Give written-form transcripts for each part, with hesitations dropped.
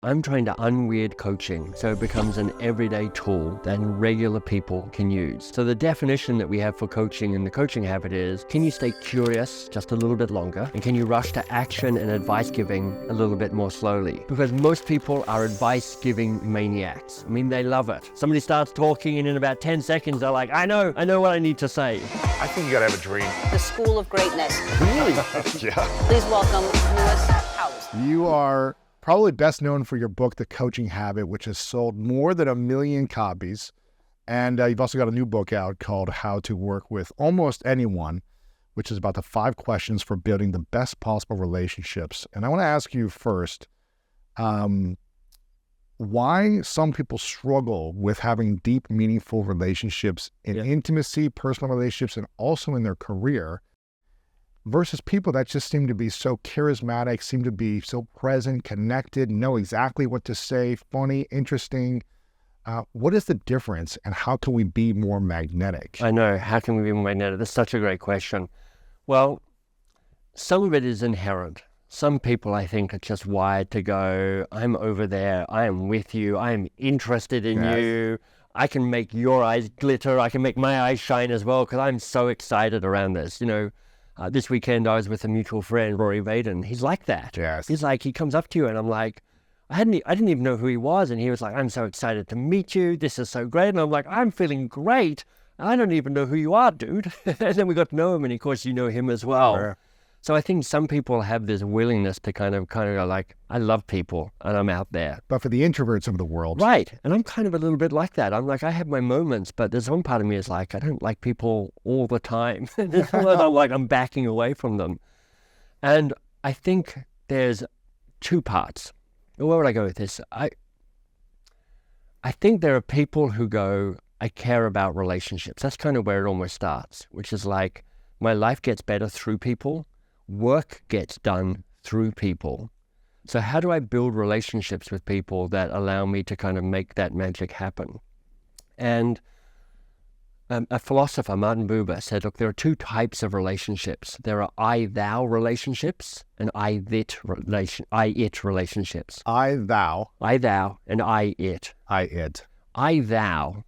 I'm trying to unweird coaching so it becomes an everyday tool that regular people can use. So the definition that we have for coaching in the coaching habit is, can you stay curious just a little bit longer? And can you rush to action and advice giving a little bit more slowly? Because most people are advice giving maniacs. I mean, they love it. Somebody starts talking and in about 10 seconds, they're like, I know what I need to say. I think you gotta have a dream. The School of Greatness. Really? Yeah. Please welcome Lewis Howes. You are probably best known for your book, The Coaching Habit, which has sold more than 1 million copies. And you've also got a new book out called How to Work with Almost Anyone, which is about the 5 questions for building the best possible relationships. And I want to ask you first, why some people struggle with having deep, meaningful relationships in intimacy, personal relationships, and also in their career, versus people that just seem to be so charismatic, seem to be so present, connected, know exactly what to say, funny, interesting. What is the difference, and how can we be more magnetic? I know, how can we be more magnetic? That's such a great question. Well, some of it is inherent. Some people, I think, are just wired to go, I'm over there, I am with you, I am interested in you, I can make your eyes glitter, I can make my eyes shine as well, because I'm so excited around this. This weekend I was with a mutual friend, Rory Vaden. He's like that. Yes. He's like, he comes up to you and I'm like, I didn't even know who he was. And he was like, I'm so excited to meet you. This is so great. And I'm like, I'm feeling great. I don't even know who you are, dude. And then we got to know him, and of course you know him as well. Sure. So I think some people have this willingness to kind of go like, I love people and I'm out there. But for the introverts of the world. Right. And I'm kind of a little bit like that. I'm like, I have my moments, but there's one part of me is like, I don't like people all the time. I'm backing away from them. And I think there's 2 parts. Where would I go with this? I think there are people who go, I care about relationships. That's kind of where it almost starts, which is like, my life gets better through people. Work gets done through people. So how do I build relationships with people that allow me to kind of make that magic happen? And a philosopher, Martin Buber, said, look, there are 2 types of relationships. There are I-thou relationships and I-it relationships. I-thou. I-thou and I-it. I-it. I-thou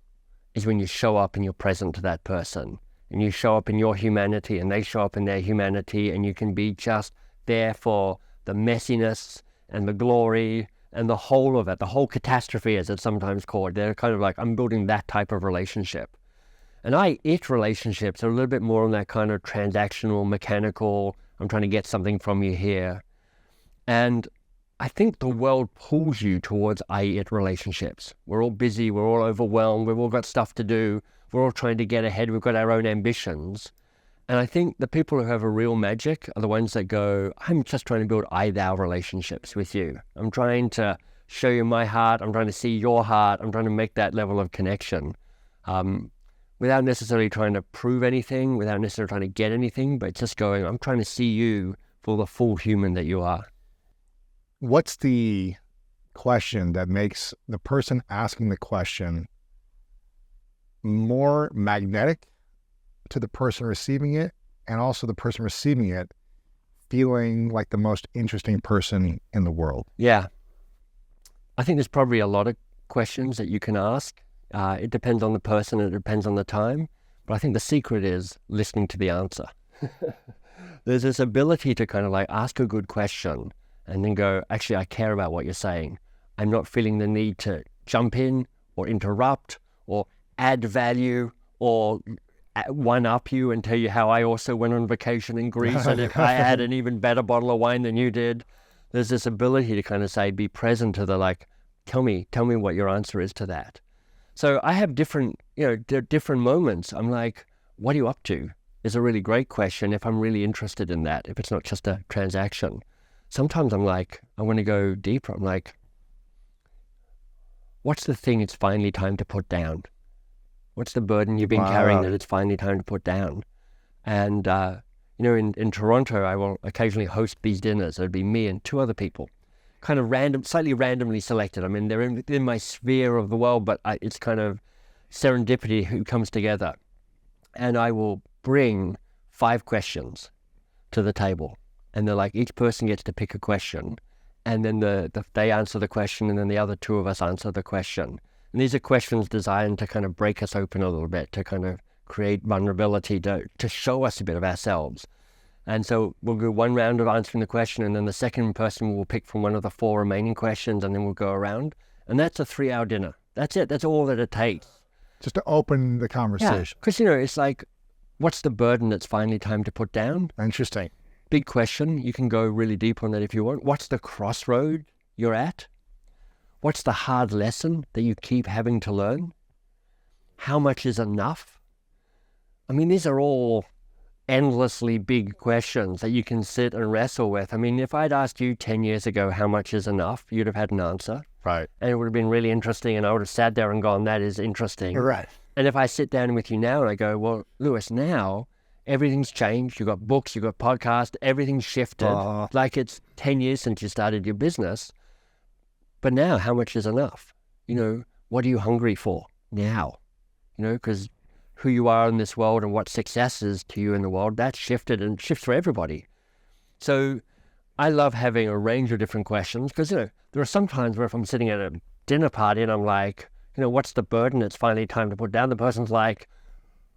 is when you show up and you're present to that person. And you show up in your humanity and they show up in their humanity, and you can be just there for the messiness and the glory and the whole of it, the whole catastrophe as it's sometimes called. They're kind of like, I'm building that type of relationship. And I-it relationships are a little bit more on that kind of transactional, mechanical, I'm trying to get something from you here. And I think the world pulls you towards I-it relationships. We're all busy, we're all overwhelmed, we've all got stuff to do. We're all trying to get ahead. We've got our own ambitions. And I think the people who have a real magic are the ones that go, I'm just trying to build I-thou relationships with you. I'm trying to show you my heart. I'm trying to see your heart. I'm trying to make that level of connection without necessarily trying to prove anything, without necessarily trying to get anything, but just going, I'm trying to see you for the full human that you are. What's the question that makes the person asking the question more magnetic to the person receiving it, and also the person receiving it feeling like the most interesting person in the world? Yeah. I think there's probably a lot of questions that you can ask. It depends on the person, it depends on the time. But I think the secret is listening to the answer. There's this ability to kind of like ask a good question and then go, actually, I care about what you're saying. I'm not feeling the need to jump in or interrupt or add value or one-up you and tell you how I also went on vacation in Greece and if I had an even better bottle of wine than you did. There's this ability to kind of say, be present to the like, tell me what your answer is to that. So I have different moments. I'm like, what are you up to? Is a really great question if I'm really interested in that, if it's not just a transaction. Sometimes I'm like, I want to go deeper. I'm like, what's the thing it's finally time to put down? What's the burden you've been carrying that it's finally time to put down? And, in Toronto, I will occasionally host these dinners. It'd be me and 2 other people, kind of slightly randomly selected. I mean, they're in my sphere of the world, but it's kind of serendipity who comes together. And I will bring 5 questions to the table. And they're like, each person gets to pick a question. and then they answer the question, and then the other two of us answer the question. And these are questions designed to kind of break us open a little bit, to kind of create vulnerability, to show us a bit of ourselves. And so we'll do one round of answering the question, and then the second person will pick from one of the 4 remaining questions, and then we'll go around. And that's a 3-hour dinner. That's it. That's all that it takes. Just to open the conversation. Because, you know, it's like, what's the burden that's finally time to put down? Interesting. Big question. You can go really deep on that if you want. What's the crossroad you're at? What's the hard lesson that you keep having to learn? How much is enough? I mean, these are all endlessly big questions that you can sit and wrestle with. I mean, if I'd asked you 10 years ago how much is enough, you'd have had an answer. Right. And it would have been really interesting, and I would have sat there and gone, that is interesting. Right. And if I sit down with you now and I go, well, Lewis, now everything's changed. You've got books, you've got podcasts, everything's shifted. Like it's 10 years since you started your business. But now, how much is enough? You know, what are you hungry for now? You know, because who you are in this world and what success is to you in the world, that's shifted and shifts for everybody. So I love having a range of different questions because, you know, there are some times where if I'm sitting at a dinner party and I'm like, you know, what's the burden it's finally time to put down? The person's like,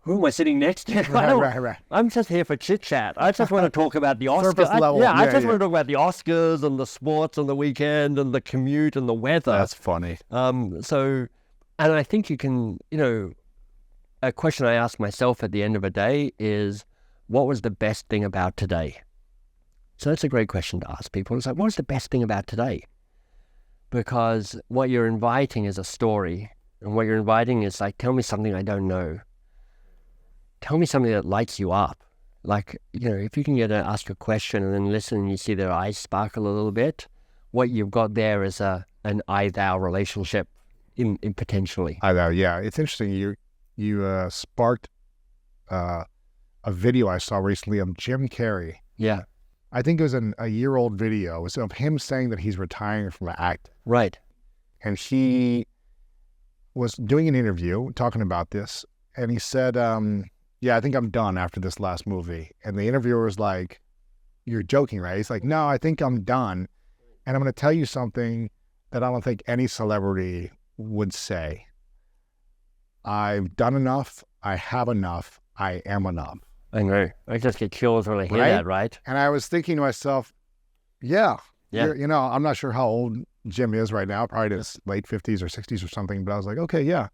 who am I sitting next to? Right. I'm just here for chit chat. I just want to talk about the Oscars. Surface level. I just want to talk about the Oscars and the sports and the weekend and the commute and the weather. That's funny. And I think you can, you know, a question I ask myself at the end of a day is, what was the best thing about today? So that's a great question to ask people. It's like, what was the best thing about today? Because what you're inviting is a story. And what you're inviting is like, tell me something I don't know. Tell me something that lights you up. Like, you know, if you can get to ask a question and then listen and you see their eyes sparkle a little bit, what you've got there is an I-thou relationship in potentially. I-thou, yeah. It's interesting. You sparked a video I saw recently of Jim Carrey. Yeah. I think it was a year-old video. It was of him saying that he's retiring from acting. Right. And he was doing an interview talking about this, and he said, yeah, I think I'm done after this last movie. And the interviewer was like, you're joking, right? He's like, no, I think I'm done. And I'm going to tell you something that I don't think any celebrity would say. I've done enough. I have enough. I am enough. I know. I just get chills when I hear that, right? And I was thinking to myself, yeah. You know, I'm not sure how old Jim is right now, probably in his late 50s or 60s or something. But I was like, okay, yeah.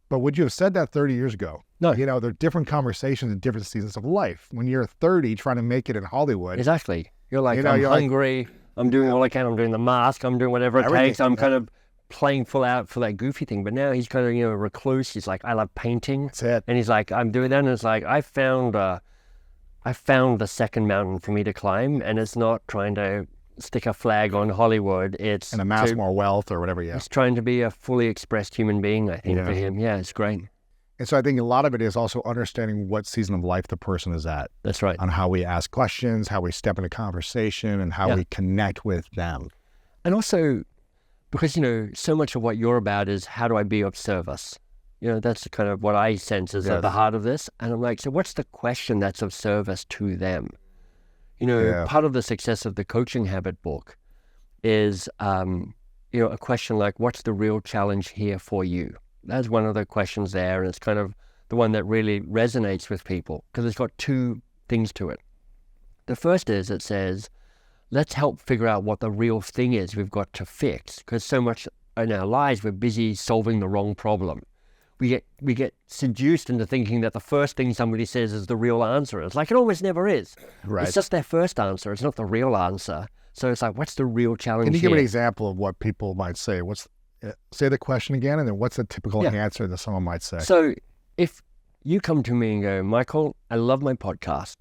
But would you have said that 30 years ago? No. You know, there are different conversations in different seasons of life. When you're 30 trying to make it in Hollywood. Exactly. You're like, I'm hungry. I'm doing all I can. I'm doing the mask. I'm doing whatever it takes. I'm kind of playing full out for that goofy thing. But now he's kind of, you know, a recluse. He's like, I love painting. That's it. And he's like, I'm doing that. And it's like, I found the second mountain for me to climb. And it's not trying to stick a flag on Hollywood. It's and amass more wealth or whatever. Yeah. It's trying to be a fully expressed human being, I think, for him. Yeah, it's great. And so I think a lot of it is also understanding what season of life the person is at. That's right. On how we ask questions, how we step into conversation, and how we connect with them. And also, because, you know, so much of what you're about is how do I be of service? You know, that's kind of what I sense is at the heart of this. And I'm like, so what's the question that's of service to them? You know, part of the success of the Coaching Habit book is, you know, a question like, what's the real challenge here for you? That's one of the questions there. And it's kind of the one that really resonates with people because it's got two things to it. The first is it says, let's help figure out what the real thing is we've got to fix. Because so much in our lives, we're busy solving the wrong problem. We get seduced into thinking that the first thing somebody says is the real answer. It's like it almost never is. Right. It's just their first answer. It's not the real answer. So it's like, what's the real challenge Can you give here? an example of what people might say? Say the question again, and then what's the typical answer that someone might say? So if you come to me and go, Michael, I love my podcast,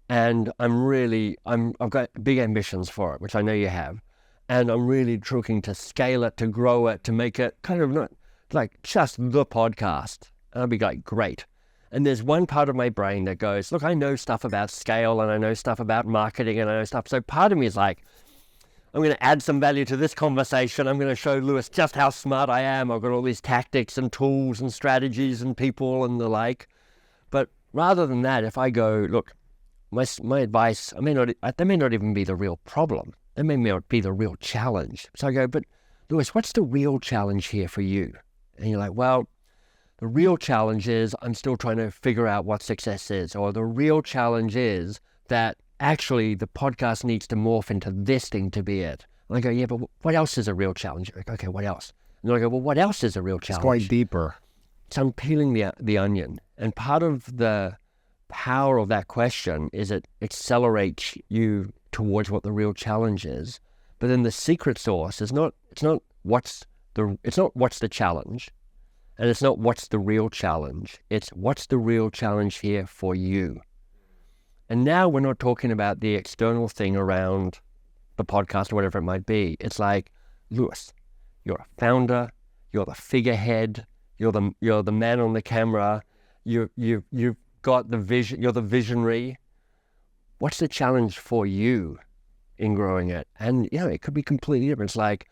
and I've got big ambitions for it, which I know you have, and I'm really looking to scale it, to grow it, to make it kind of not like just the podcast. And I'll be like, great. And there's one part of my brain that goes, look, I know stuff about scale and I know stuff about marketing and I know stuff. So part of me is like, I'm going to add some value to this conversation. I'm going to show Lewis just how smart I am. I've got all these tactics and tools and strategies and people and the like. But rather than that, if I go, look, my advice, they may not even be the real problem. That may not be the real challenge. So I go, but Lewis, what's the real challenge here for you? And you're like, well, the real challenge is I'm still trying to figure out what success is. Or the real challenge is that actually the podcast needs to morph into this thing to be it. And I go, yeah, but what else is a real challenge? Like, okay, what else? And I go, well, what else is a real challenge? It's going deeper. So I'm peeling the onion. And part of the power of that question is it accelerates you towards what the real challenge is. But then the secret sauce is it's not what's the challenge, and it's not what's the real challenge. It's what's the real challenge here for you. And now we're not talking about the external thing around the podcast or whatever it might be. It's like, Lewis, you're a founder, you're the figurehead, you're the man on the camera, you've got the vision, you're the visionary. What's the challenge for you in growing it? And it could be completely different. It's like,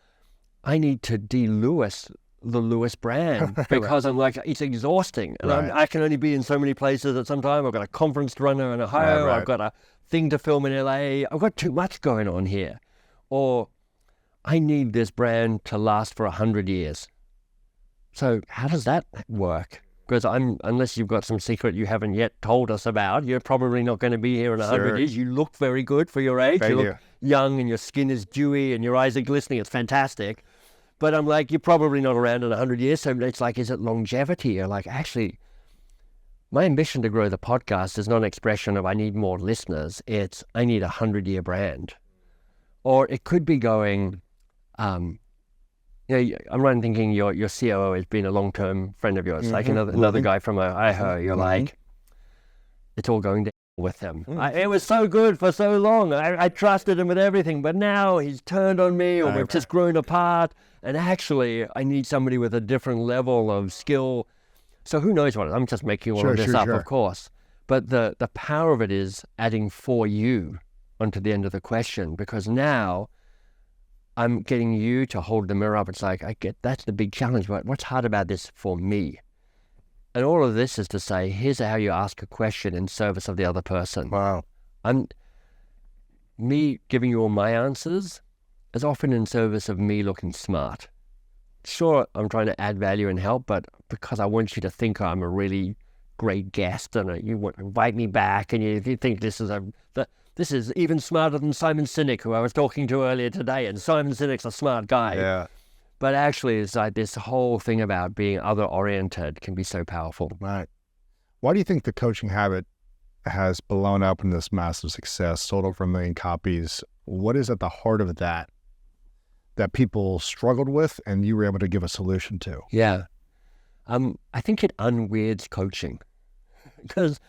I need to de-Lewis the Lewis brand because I'm like, it's exhausting. And I can only be in so many places at some time. I've got a conference to run in Ohio. I've got a thing to film in LA. I've got too much going on here. Or I need this brand to last for 100 years. So how does that work? Because unless you've got some secret you haven't yet told us about, you're probably not going to be here in 100 years. You look very good for your age. You look young and your skin is dewy and your eyes are glistening. It's fantastic. But I'm like, you're probably not around in 100 years. So it's like, is it longevity? You're like, actually, my ambition to grow the podcast is not an expression of I need more listeners. It's I need a 100-year brand. Or it could be going, I'm right thinking your COO has been a long-term friend of yours, like another guy from Ohio. You're like, it's all going down with him. It was so good for so long. I trusted him with everything, but now he's turned on me, or we've just grown apart. And actually, I need somebody with a different level of skill. So who knows what? I'm just making all of this up, of course. But the power of it is adding for you onto the end of the question, because now I'm getting you to hold the mirror up. It's like, I get that's the big challenge, but what's hard about this for me? And all of this is to say, here's how you ask a question in service of the other person. Wow. Me giving you all my answers is often in service of me looking smart. Sure, I'm trying to add value and help, but because I want you to think I'm a really great guest and you want to invite me back, and you think this is even smarter than Simon Sinek, who I was talking to earlier today, and Simon Sinek's a smart guy. Yeah. But actually, it's like this whole thing about being other-oriented can be so powerful. Right. Why do you think the coaching habit has blown up in this massive success, sold over 1 million copies? What is at the heart of that people struggled with and you were able to give a solution to? Yeah. I think it unweirds coaching, because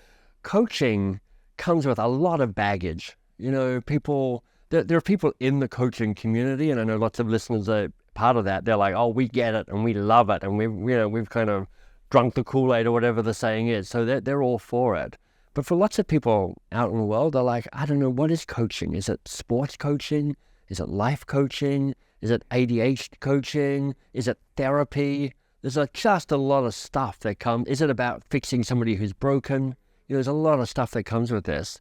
coaching comes with a lot of baggage. There are people in the coaching community, and I know lots of listeners are part of that. They're like, oh, we get it and we love it, and we've kind of drunk the Kool-Aid or whatever the saying is. So they're all for it. But for lots of people out in the world, they're like, I don't know, what is coaching? Is it sports coaching? Is it life coaching? Is it ADHD coaching? Is it therapy? There's just a lot of stuff that comes. Is it about fixing somebody who's broken? There's a lot of stuff that comes with this.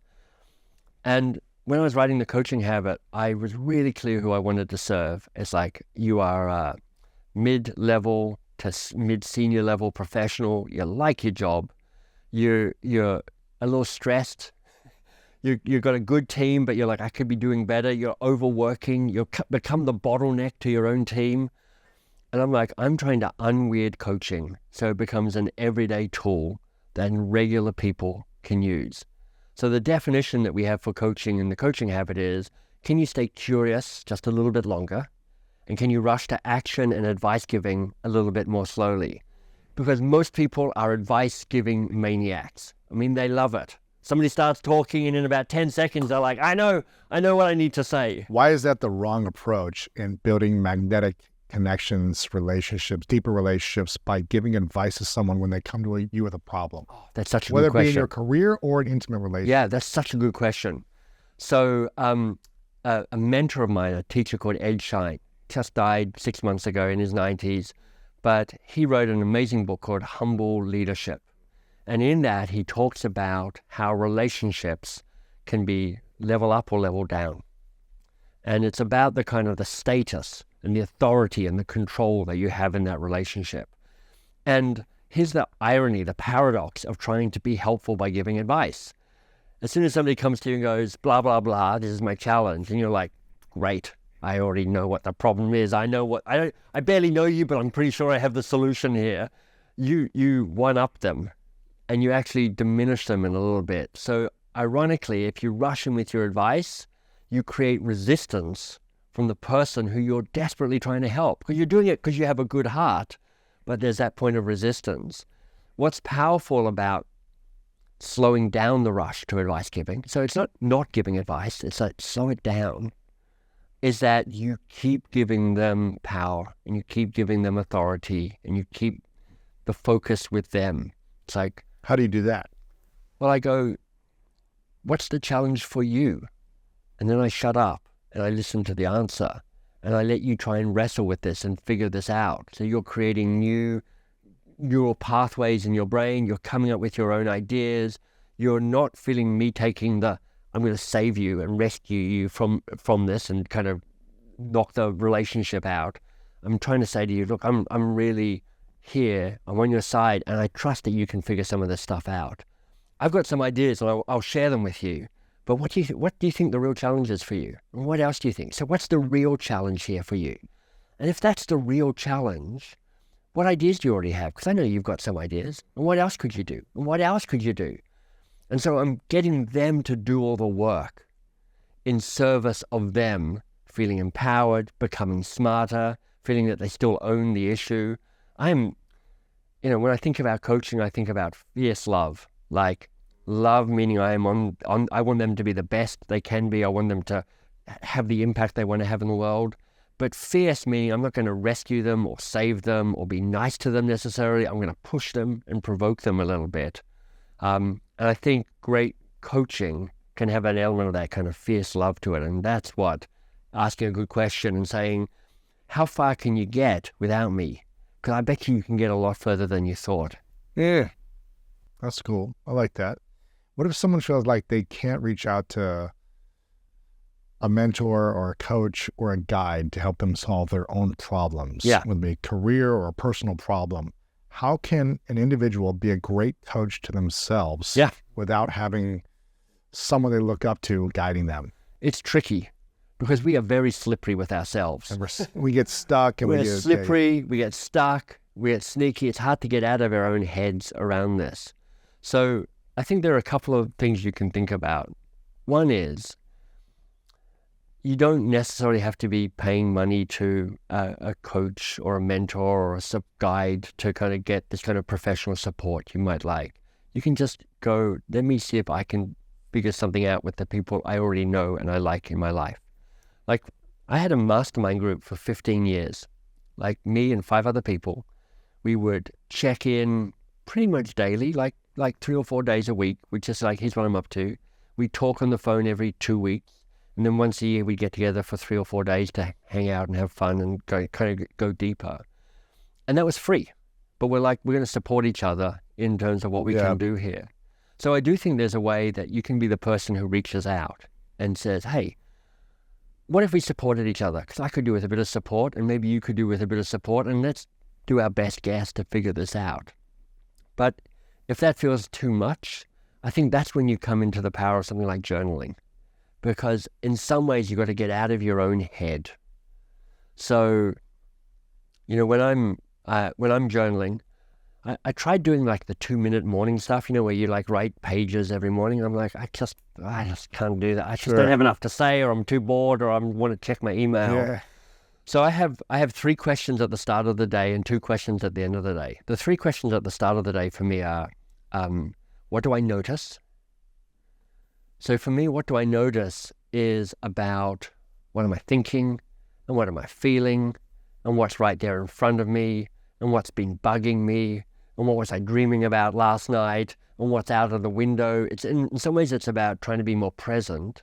And when I was writing The Coaching Habit, I was really clear who I wanted to serve. It's like, you are a mid-level to mid-senior level professional. You like your job. You're a little stressed. You've got a good team, but you're like, I could be doing better. You're overworking. You become the bottleneck to your own team. And I'm like, I'm trying to unweird coaching so it becomes an everyday tool that regular people can use. So the definition that we have for coaching in The Coaching Habit is, can you stay curious just a little bit longer? And can you rush to action and advice giving a little bit more slowly? Because most people are advice giving maniacs. I mean, they love it. Somebody starts talking and in about 10 seconds, they're like, I know what I need to say. Why is that the wrong approach in building magnetic connections, relationships, deeper relationships, by giving advice to someone when they come to you with a problem? Oh, that's such a Whether good question. Whether it be in your career or an intimate relationship. Yeah, that's such a good question. So a mentor of mine, a teacher called Ed Shine, just died 6 months ago in his 90s, but he wrote an amazing book called Humble Leadership. And in that, he talks about how relationships can be level up or level down. And it's about the kind of the status and the authority and the control that you have in that relationship. And here's the irony, the paradox of trying to be helpful by giving advice. As soon as somebody comes to you and goes, blah, blah, blah, this is my challenge, and you're like, great, I already know what the problem is. I barely know you, but I'm pretty sure I have the solution here. You one-up them, and you actually diminish them in a little bit. So ironically, if you rush in with your advice, you create resistance from the person who you're desperately trying to help, because you're doing it because you have a good heart, but there's that point of resistance. What's powerful about slowing down the rush to advice giving, so it's not giving advice, it's like slow it down, is that you keep giving them power and you keep giving them authority and you keep the focus with them. It's like, how do you do that? Well, I go, what's the challenge for you? And then I shut up and I listen to the answer and I let you try and wrestle with this and figure this out. So you're creating new neural pathways in your brain. You're coming up with your own ideas. You're not feeling me taking I'm going to save you and rescue you from this and kind of knock the relationship out. I'm trying to say to you, look, I'm really here. I'm on your side, and I trust that you can figure some of this stuff out. I've got some ideas, and I'll share them with you. But what do you think the real challenge is for you? And what else do you think? So what's the real challenge here for you? And if that's the real challenge, what ideas do you already have? Because I know you've got some ideas. And what else could you do? And what else could you do? And so I'm getting them to do all the work in service of them feeling empowered, becoming smarter, feeling that they still own the issue. When I think about coaching, I think about fierce love. Like love meaning I want them to be the best they can be. I want them to have the impact they want to have in the world. But fierce meaning I'm not going to rescue them or save them or be nice to them necessarily. I'm going to push them and provoke them a little bit. And I think great coaching can have an element of that kind of fierce love to it. And that's what asking a good question and saying, how far can you get without me? Because I bet you can get a lot further than you thought. Yeah, that's cool. I like that. What if someone feels like they can't reach out to a mentor or a coach or a guide to help them solve their own problems? Yeah. Whether it be a career or a personal problem. How can an individual be a great coach to themselves without having someone they look up to guiding them? It's tricky because we are very slippery with ourselves. And we get stuck. And we're slippery, we get stuck, we get sneaky. It's hard to get out of our own heads around this. So I think there are a couple of things you can think about. One is, you don't necessarily have to be paying money to a coach or a mentor or a guide to kind of get this kind of professional support you might like. You can just go, let me see if I can figure something out with the people I already know and I like in my life. Like, I had a mastermind group for 15 years, like me and 5 other people. We would check in pretty much daily, like 3 or 4 days a week. We'd just like, here's what I'm up to. We talk on the phone every 2 weeks. And then once a year, we get together for 3 or 4 days to hang out and have fun and go deeper. And that was free. But we're going to support each other in terms of what we can do here. So I do think there's a way that you can be the person who reaches out and says, hey, what if we supported each other? Because I could do with a bit of support and maybe you could do with a bit of support, and let's do our best guess to figure this out. But if that feels too much, I think that's when you come into the power of something like journaling. Because in some ways, you've got to get out of your own head. So, when I'm journaling, I tried doing like the 2-minute morning stuff, where you write pages every morning. I'm like, I just can't do that. I just don't have enough to say, or I'm too bored, or I want to check my email. Yeah. So I have 3 questions at the start of the day and 2 questions at the end of the day. The 3 questions at the start of the day for me are, what do I notice? So for me, what do I notice is about what am I thinking and what am I feeling and what's right there in front of me and what's been bugging me and what was I dreaming about last night and what's out of the window. It's in some ways it's about trying to be more present.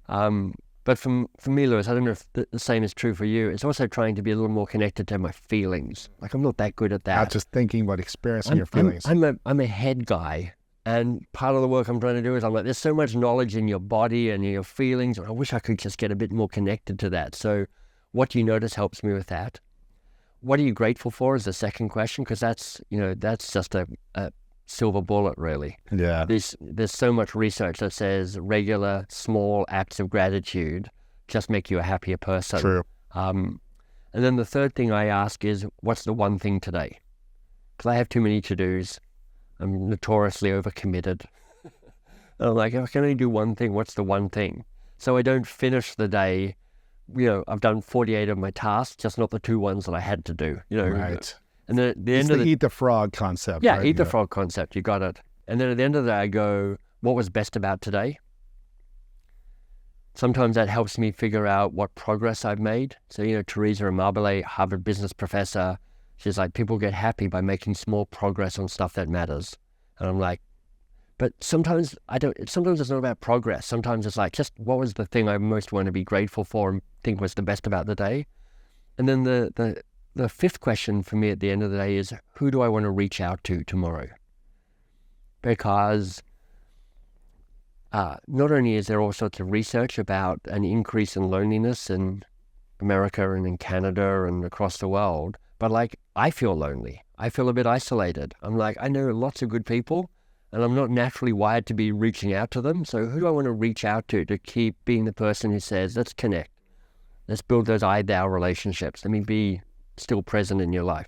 But for me, Lewis, I don't know if the same is true for you. It's also trying to be a little more connected to my feelings. Like I'm not that good at that. Not just thinking, but experiencing your feelings. I'm a head guy. And part of the work I'm trying to do is I'm like, there's so much knowledge in your body and in your feelings. I wish I could just get a bit more connected to that. So what do you notice helps me with that? What are you grateful for is the second question, because that's just a silver bullet, really. Yeah. There's so much research that says regular small acts of gratitude just make you a happier person. True. And then the third thing I ask is, what's the one thing today? Because I have too many to-dos. I'm notoriously overcommitted. I'm like, if I can only do one thing, what's the one thing? So I don't finish the day. I've done 48 of my tasks, just not the 2 ones that I had to do. Right. And then at the It's end of the eat the frog concept. yeah, right? eat the frog concept. You got it. And then at the end of the day, I go, what was best about today? Sometimes that helps me figure out what progress I've made. So, Teresa Amabile, Harvard business professor, she's like, people get happy by making small progress on stuff that matters. And I'm like, but sometimes sometimes it's not about progress. Sometimes it's like, just what was the thing I most want to be grateful for and think was the best about the day? And then the fifth question for me at the end of the day is, who do I want to reach out to tomorrow? Because not only is there all sorts of research about an increase in loneliness in America and in Canada and across the world, but like, I feel lonely. I feel a bit isolated. I'm like, I know lots of good people, and I'm not naturally wired to be reaching out to them. So who do I want to reach out to keep being the person who says, let's connect. Let's build those I-thou relationships. Let me be still present in your life.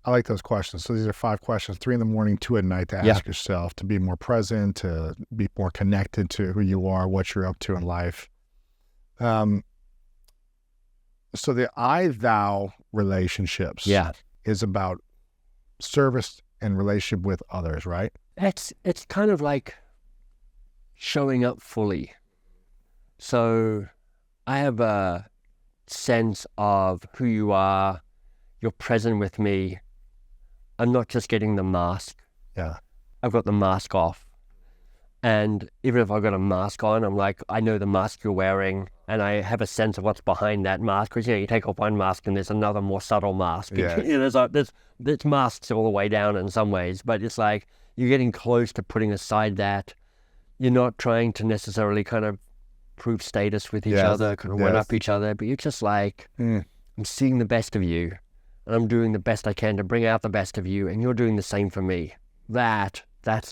I like those questions. So these are 5 questions, 3 in the morning, 2 at night to ask yourself, to be more present, to be more connected to who you are, what you're up to in life. So the I-thou relationships is about service and relationship with others, right? It's kind of like showing up fully. So I have a sense of who you are. You're present with me. I'm not just getting the mask. Yeah. I've got the mask off. And even if I've got a mask on, I'm like, I know the mask you're wearing, and I have a sense of what's behind that mask. Because, you take off one mask and there's another more subtle mask. Yeah. There's masks all the way down in some ways, but it's like you're getting close to putting aside that. You're not trying to necessarily kind of prove status with each other, kind of one up each other, but you're just like, I'm seeing the best of you, and I'm doing the best I can to bring out the best of you, and you're doing the same for me. That's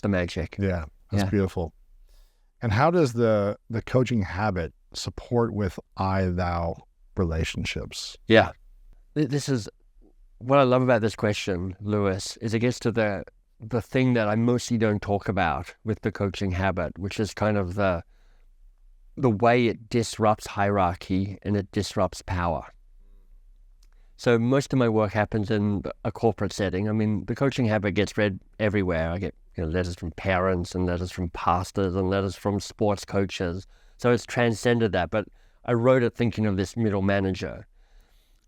the magic. Yeah, that's beautiful. And how does the coaching habit support with I-thou relationships? Yeah. This is what I love about this question, Lewis, is it gets to the thing that I mostly don't talk about with the coaching habit, which is kind of the way it disrupts hierarchy and it disrupts power. So most of my work happens in a corporate setting. I mean, the coaching habit gets read everywhere. I get letters from parents and letters from pastors and letters from sports coaches. So it's transcended that. But I wrote it thinking of this middle manager.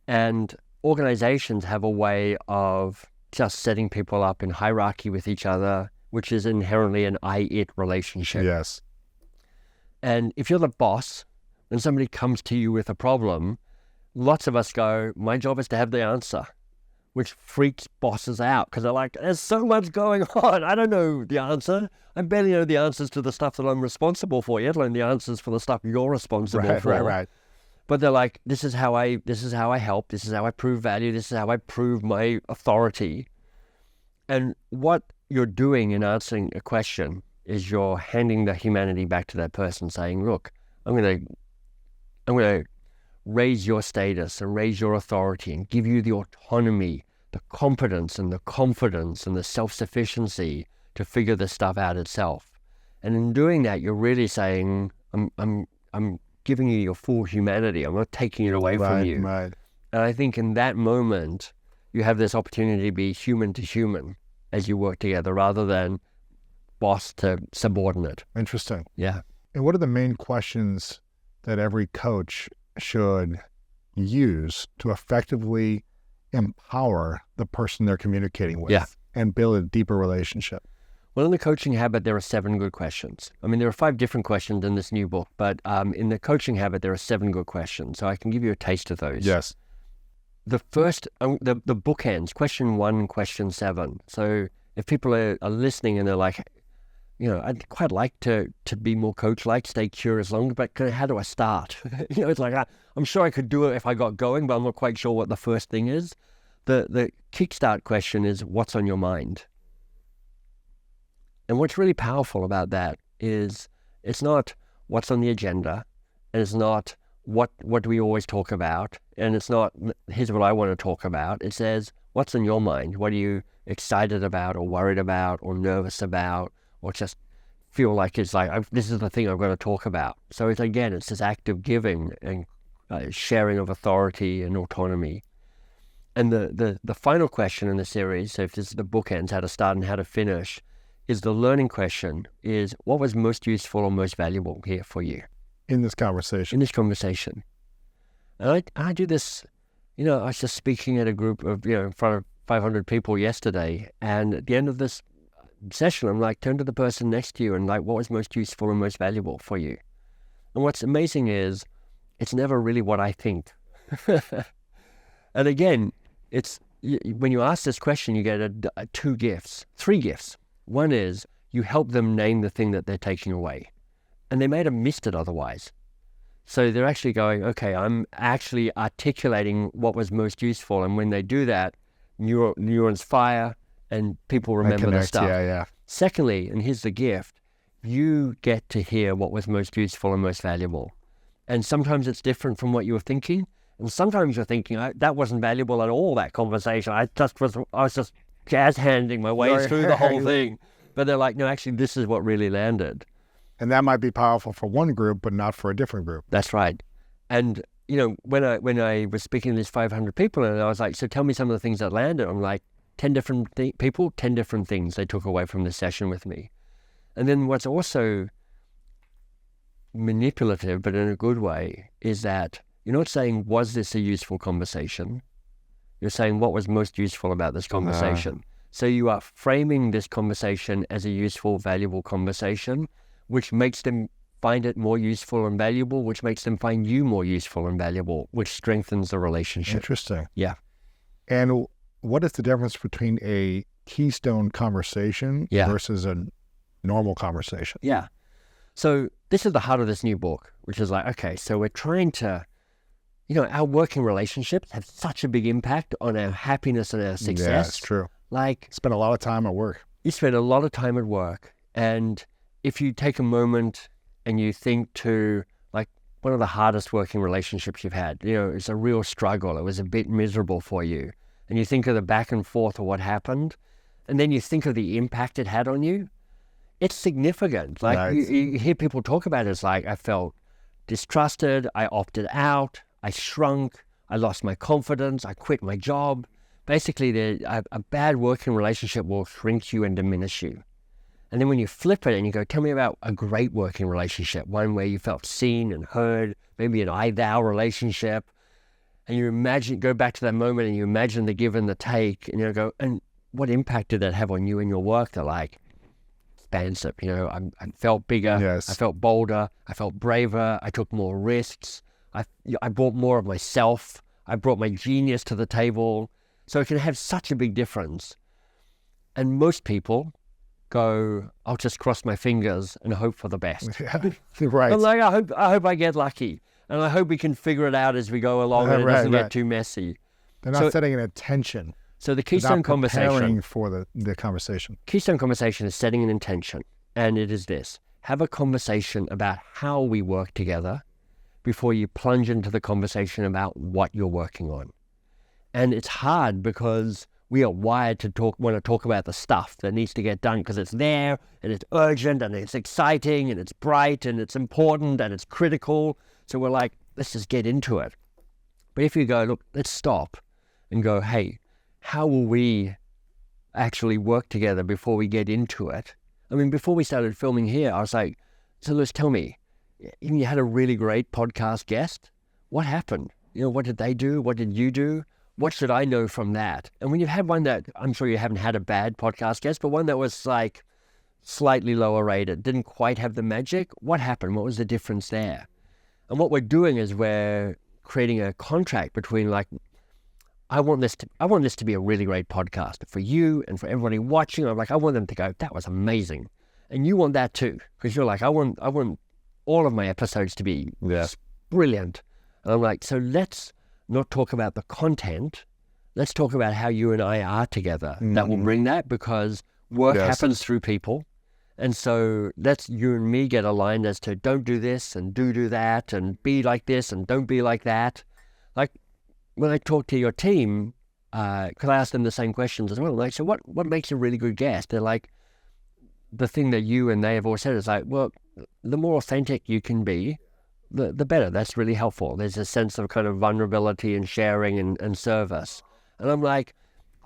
And organizations have a way of just setting people up in hierarchy with each other, which is inherently an I-it relationship. Yes. And if you're the boss and somebody comes to you with a problem, lots of us go, my job is to have the answer, which freaks bosses out because they're like, there's so much going on. I don't know the answer. I barely know the answers to the stuff that I'm responsible for, yet alone the answers for the stuff you're responsible for. Right. But they're like, this is how I help. This is how I prove value. This is how I prove my authority. And what you're doing in answering a question is you're handing the humanity back to that person, saying, look, I'm going to raise your status and raise your authority and give you the autonomy, the competence and the confidence and the self-sufficiency to figure this stuff out itself. And in doing that, you're really saying, I'm giving you your full humanity. I'm not taking it away from you. Right. And I think in that moment, you have this opportunity to be human to human as you work together rather than boss to subordinate. Interesting. Yeah. And what are the main questions that every coach should use to effectively empower the person they're communicating with and build a deeper relationship? Well, in the coaching habit, there are 7 good questions. I mean, there are 5 different questions in this new book, but in the coaching habit, there are 7 good questions. So I can give you a taste of those. Yes. The first, the bookends, question 1, question 7. So if people are listening and they're like, I'd quite like to be more coach-like, stay curious longer, but how do I start? It's like, I'm sure I could do it if I got going, but I'm not quite sure what the first thing is. The kickstart question is, what's on your mind? And what's really powerful about that is it's not what's on the agenda, and it's not what do we always talk about, and it's not here's what I want to talk about. It says, what's on your mind? What are you excited about or worried about or nervous about or just feel like it's like, this is the thing I'm going to talk about. So it's this act of giving and sharing of authority and autonomy. And the final question in the series, so if this is the bookends, how to start and how to finish, is the learning question is, what was most useful or most valuable here for you? In this conversation. In this conversation. And I do this, I was just speaking at a group of, in front of 500 people yesterday, and at the end of this session, I'm like, turn to the person next to you and like, what was most useful and most valuable for you? And what's amazing is, it's never really what I think. And again, it's when you ask this question, you get three gifts. One is you help them name the thing that they're taking away, and they might have missed it otherwise. So they're actually going, okay, I'm actually articulating what was most useful, and when they do that, neurons fire and people remember the stuff. Yeah. Secondly, and here's the gift, you get to hear what was most useful and most valuable. And sometimes it's different from what you were thinking. And sometimes you're thinking, that wasn't valuable at all, that conversation. I was just jazz handing my way through the whole thing. But they're like, no, actually, this is what really landed. And that might be powerful for one group, but not for a different group. That's right. And, when I was speaking to these 500 people, and I was like, so tell me some of the things that landed. I'm like, 10 different people, 10 different things they took away from this session with me. And then what's also manipulative, but in a good way, is that you're not saying, was this a useful conversation? You're saying, what was most useful about this conversation? So you are framing this conversation as a useful, valuable conversation, which makes them find it more useful and valuable, which makes them find you more useful and valuable, which strengthens the relationship. Interesting. Yeah. And what is the difference between a Keystone conversation versus a normal conversation? Yeah. So this is the heart of this new book, which is like, okay, so we're trying to, our working relationships have such a big impact on our happiness and our success. Yeah, it's true. Like, spend a lot of time at work. You spend a lot of time at work. And if you take a moment and you think to like one of the hardest working relationships you've had, it's a real struggle. It was a bit miserable for you. And you think of the back and forth of what happened. And then you think of the impact it had on you. It's significant. Like Nice. you hear people talk about it. It's like, I felt distrusted. I opted out. I shrunk. I lost my confidence. I quit my job. Basically, a bad working relationship will shrink you and diminish you. And then when you flip it and you go, tell me about a great working relationship, one where you felt seen and heard, maybe an I-thou relationship, and you go back to that moment and you imagine the give and the take, and you go, and what impact did that have on you and your work? They're like, expansive, I felt bigger, Yes. I felt bolder, I felt braver, I took more risks, I brought more of myself, I brought my genius to the table. So it can have such a big difference. And most people go, I'll just cross my fingers and hope for the best. Yeah, right. I'm like, I hope I get lucky. And I hope we can figure it out as we go along and it doesn't get too messy. They're not setting an intention. So the Keystone conversation, for the conversation. Keystone conversation is setting an intention. And it is this: have a conversation about how we work together before you plunge into the conversation about what you're working on. And it's hard because we are wired to want to talk about the stuff that needs to get done because it's there and it's urgent and it's exciting and it's bright and it's important and it's critical. So we're like, let's just get into it. But if you go, look, let's stop and go, hey, how will we actually work together before we get into it? I mean, before we started filming here, I was like, so let's tell me, you had a really great podcast guest. What happened? What did they do? What did you do? What should I know from that? And when you've had one that, I'm sure you haven't had a bad podcast guest, but one that was like slightly lower rated, didn't quite have the magic, what happened? What was the difference there? And what we're doing is we're creating a contract between like, I want this to be a really great podcast for you and for everybody watching. I'm like, I want them to go, that was amazing. And you want that too, because you're like, I want all of my episodes to be brilliant. And I'm like, so let's not talk about the content. Let's talk about how you and I are together. That will bring that, because work happens through people. And so let's you and me get aligned as to don't do this and do that and be like this and don't be like that. Like when I talk to your team, because I ask them the same questions as well. Like, so what makes a really good guest? They're like, the thing that you and they have always said is like, well, the more authentic you can be, the better. That's really helpful. There's a sense of kind of vulnerability and sharing and service. And I'm like,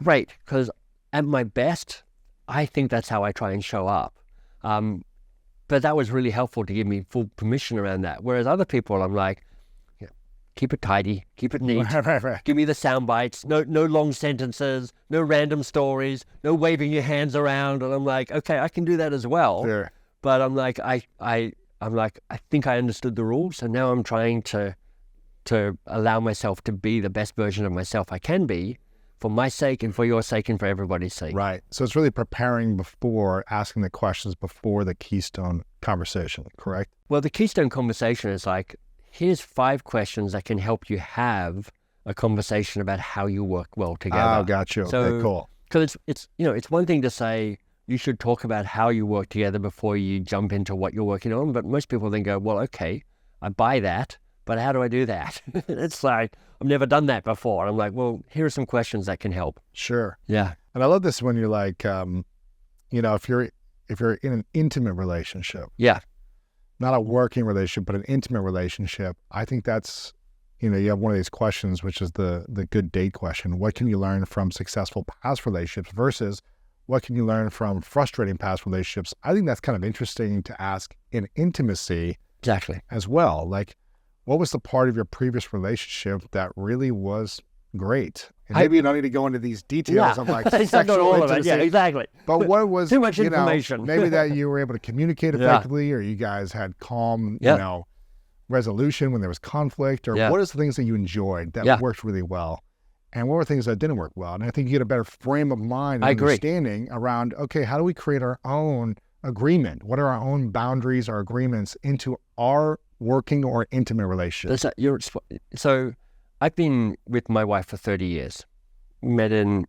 great, because at my best, I think that's how I try and show up. But that was really helpful to give me full permission around that. Whereas other people, I'm like, keep it tidy, keep it neat. Give me the sound bites, no long sentences, no random stories, no waving your hands around. And I'm like, okay, I can do that as well. Sure. But I'm like, I think I understood the rules, so now I'm trying to allow myself to be the best version of myself I can be, for my sake and for your sake and for everybody's sake. Right. So it's really preparing before asking the questions before the Keystone conversation, correct? Well, the Keystone conversation is like, here's 5 questions that can help you have a conversation about how you work well together. Oh, got you. So, okay, cool. Because it's one thing to say you should talk about how you work together before you jump into what you're working on, but most people then go, well, okay, I buy that, but how do I do that? It's like, I've never done that before. And I'm like, well, here are some questions that can help. Sure. Yeah. And I love this when you're like, if you're in an intimate relationship, Yeah. not a working relationship, but an intimate relationship, I think that's, you have one of these questions, which is the good date question. What can you learn from successful past relationships versus what can you learn from frustrating past relationships? I think that's kind of interesting to ask in intimacy. Exactly. As well. Like, what was the part of your previous relationship that really was great? And maybe you don't need to go into these details of like sexual all intimacy. of it. Yeah, exactly. But what was too much information? Maybe that you were able to communicate effectively, or you guys had calm, resolution when there was conflict, or what are the things that you enjoyed that worked really well, and what were things that didn't work well? And I think you get a better frame of mind and understanding around, okay, how do we create our own agreement? What are our own boundaries, our agreements into our working or intimate relationship? So I've been with my wife for 30 years. Met in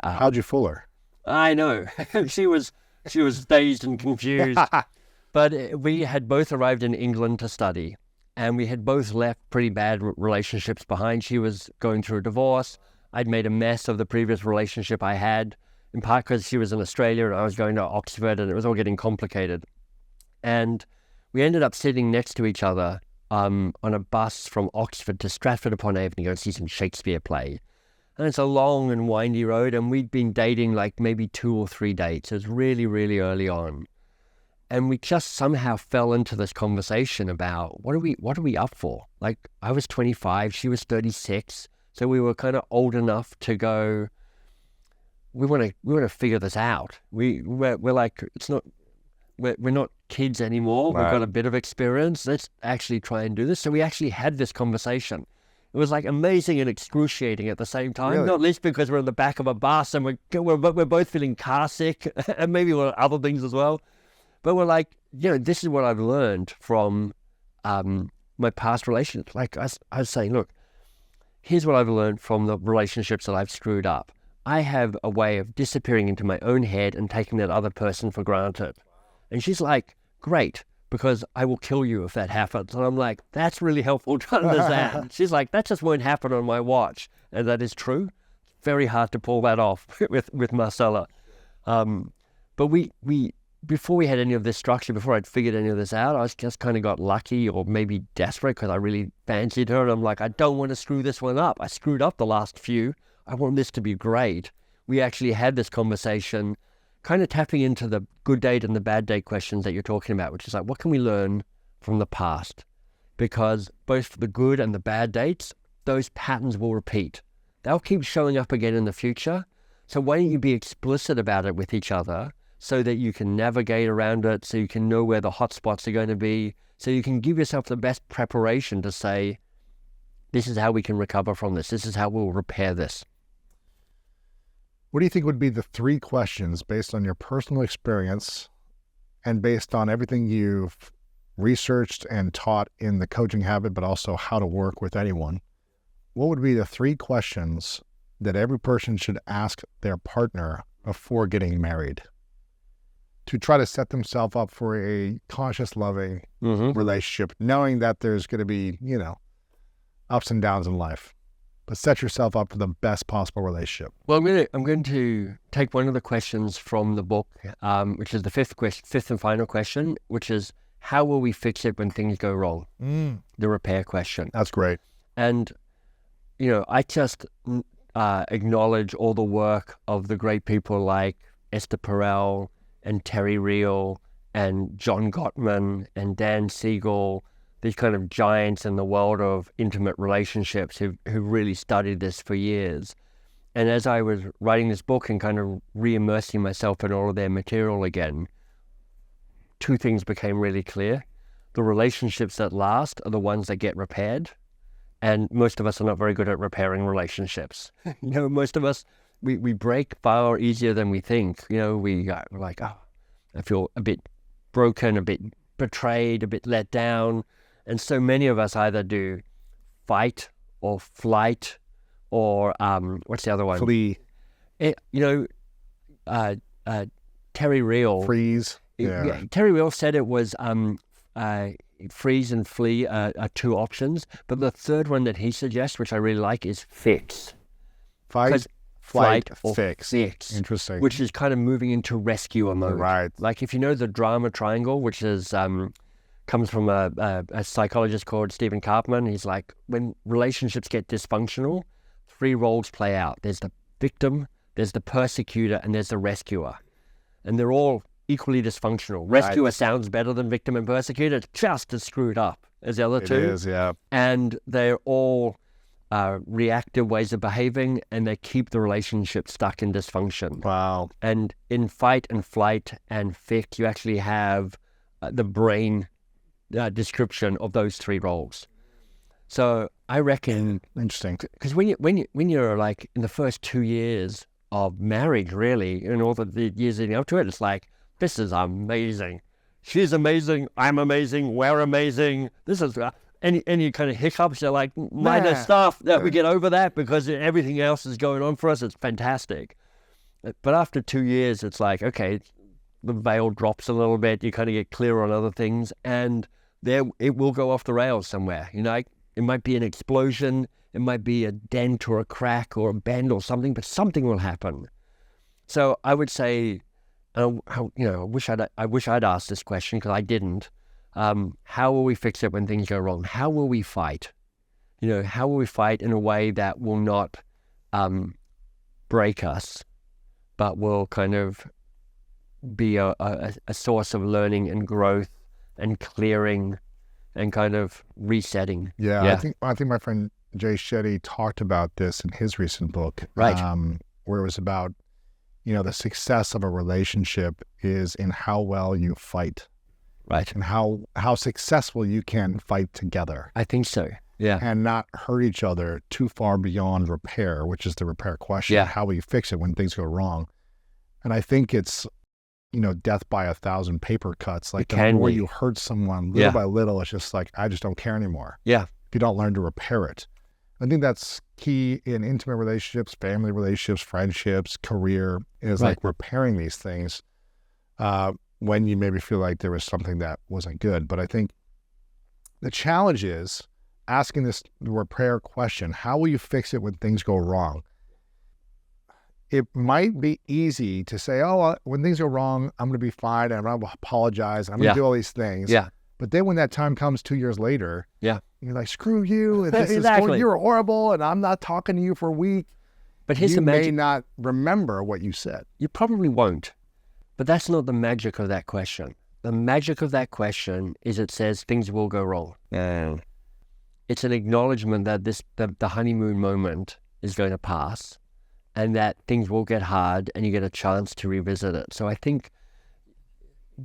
how'd you fool her? I know. she was dazed and confused. But we had both arrived in England to study, and we had both left pretty bad relationships behind. She was going through a divorce. I'd made a mess of the previous relationship I had, in part because she was in Australia and I was going to Oxford, and it was all getting complicated. And we ended up sitting next to each other on a bus from Oxford to Stratford-upon-Avon to go and see some Shakespeare play. And it's a long and windy road, and we'd been dating like maybe 2 or 3 dates. It was really, really early on. And we just somehow fell into this conversation about what are we up for? Like, I was 25, she was 36. So we were kind of old enough to go, we want to figure this out. We're like, we're not kids anymore. Right. We've got a bit of experience. Let's actually try and do this. So we actually had this conversation. It was like amazing and excruciating at the same time. Really? Not least because we're in the back of a bus and we're both feeling car sick and maybe other things as well. But we're like, this is what I've learned from my past relationships. Like I was saying, look, here's what I've learned from the relationships that I've screwed up. I have a way of disappearing into my own head and taking that other person for granted. And she's like, great, because I will kill you if that happens. And I'm like, that's really helpful to understand. She's like, that just won't happen on my watch. And that is true. Very hard to pull that off with Marcella. But we before we had any of this structure, before I'd figured any of this out, I just kind of got lucky or maybe desperate because I really fancied her. And I'm like, I don't want to screw this one up. I screwed up the last few. I want this to be great. We actually had this conversation, kind of tapping into the good date and the bad date questions that you're talking about, which is like, what can we learn from the past? Because both the good and the bad dates, those patterns will repeat. They'll keep showing up again in the future. So why don't you be explicit about it with each other so that you can navigate around it, so you can know where the hot spots are going to be, so you can give yourself the best preparation to say, this is how we can recover from this. This is how we'll repair this. What do you think would be the 3 questions based on your personal experience and based on everything you've researched and taught in the coaching habit, but also how to work with anyone? What would be the 3 questions that every person should ask their partner before getting married to try to set themselves up for a conscious, loving relationship, knowing that there's going to be, ups and downs in life, but set yourself up for the best possible relationship? Well, I'm going to take one of the questions from the book, which is the fifth and final question, which is, how will we fix it when things go wrong? The repair question. That's great. And, I just acknowledge all the work of the great people like Esther Perel and Terry Real and John Gottman and Dan Siegel, these kind of giants in the world of intimate relationships who really studied this for years. And as I was writing this book and kind of re-immersing myself in all of their material again, 2 things became really clear. The relationships that last are the ones that get repaired. And most of us are not very good at repairing relationships. Most of us, we break far easier than we think. We're like, oh, I feel a bit broken, a bit betrayed, a bit let down. And so many of us either do fight or flight or, what's the other one? Flee. Terry Real. Freeze. Yeah. Terry Real said it was freeze and flee are 2 options, but the third one that he suggests, which I really like, is fix. Fight, flight, or fix. Interesting. Which is kind of moving into rescuer mode. Right. Like if you know the drama triangle, which is comes from a psychologist called Stephen Karpman. He's like, when relationships get dysfunctional, 3 roles play out. There's the victim, there's the persecutor, and there's the rescuer. And they're all equally dysfunctional. Rescuer sounds better than victim and persecutor. It's just as screwed up as the other 2. It is, yeah. And they're all reactive ways of behaving, and they keep the relationship stuck in dysfunction. Wow. And in fight and flight and fix, you actually have the brain description of those 3 roles. So I reckon, interesting, because when you're like in the first 2 years of marriage, really, and all the years leading up to it, it's like, this is amazing. She's amazing. I'm amazing. We're amazing. This is any kind of hiccups are like minor stuff that we get over that because everything else is going on for us. It's fantastic. But after 2 years, it's like, okay, the veil drops a little bit. You kind of get clear on other things, and it will go off the rails somewhere. It might be an explosion. It might be a dent or a crack or a bend or something, but something will happen. So I would say, I wish I'd asked this question because I didn't. How will we fix it when things go wrong? How will we fight? How will we fight in a way that will not break us, but will kind of be a source of learning and growth and clearing and kind of resetting? Yeah. I think my friend Jay Shetty talked about this in his recent book, right? Where it was about, the success of a relationship is in how well you fight, right? And how successful you can fight together. I think so. Yeah. And not hurt each other too far beyond repair, which is the repair question. Yeah. How will you fix it when things go wrong? And I think it's, death by 1,000 paper cuts. Like the more you hurt someone little by little, it's just like, I just don't care anymore. Yeah. If you don't learn to repair it. I think that's key in intimate relationships, family relationships, friendships, career, is like repairing these things when you maybe feel like there was something that wasn't good. But I think the challenge is asking this repair question: how will you fix it when things go wrong? It might be easy to say, when things go wrong, I'm going to be fine, and I'm going to apologize, I'm going to do all these things. Yeah. But then when that time comes 2 years later, you're like, screw you, and this exactly. you're horrible, and I'm not talking to you for a week. But here's you the magic. may not remember what you said. You probably won't. But that's not the magic of that question. The magic of that question is it says things will go wrong. It's an acknowledgement that the honeymoon moment is going to pass, and that things will get hard, and you get a chance to revisit it. So I think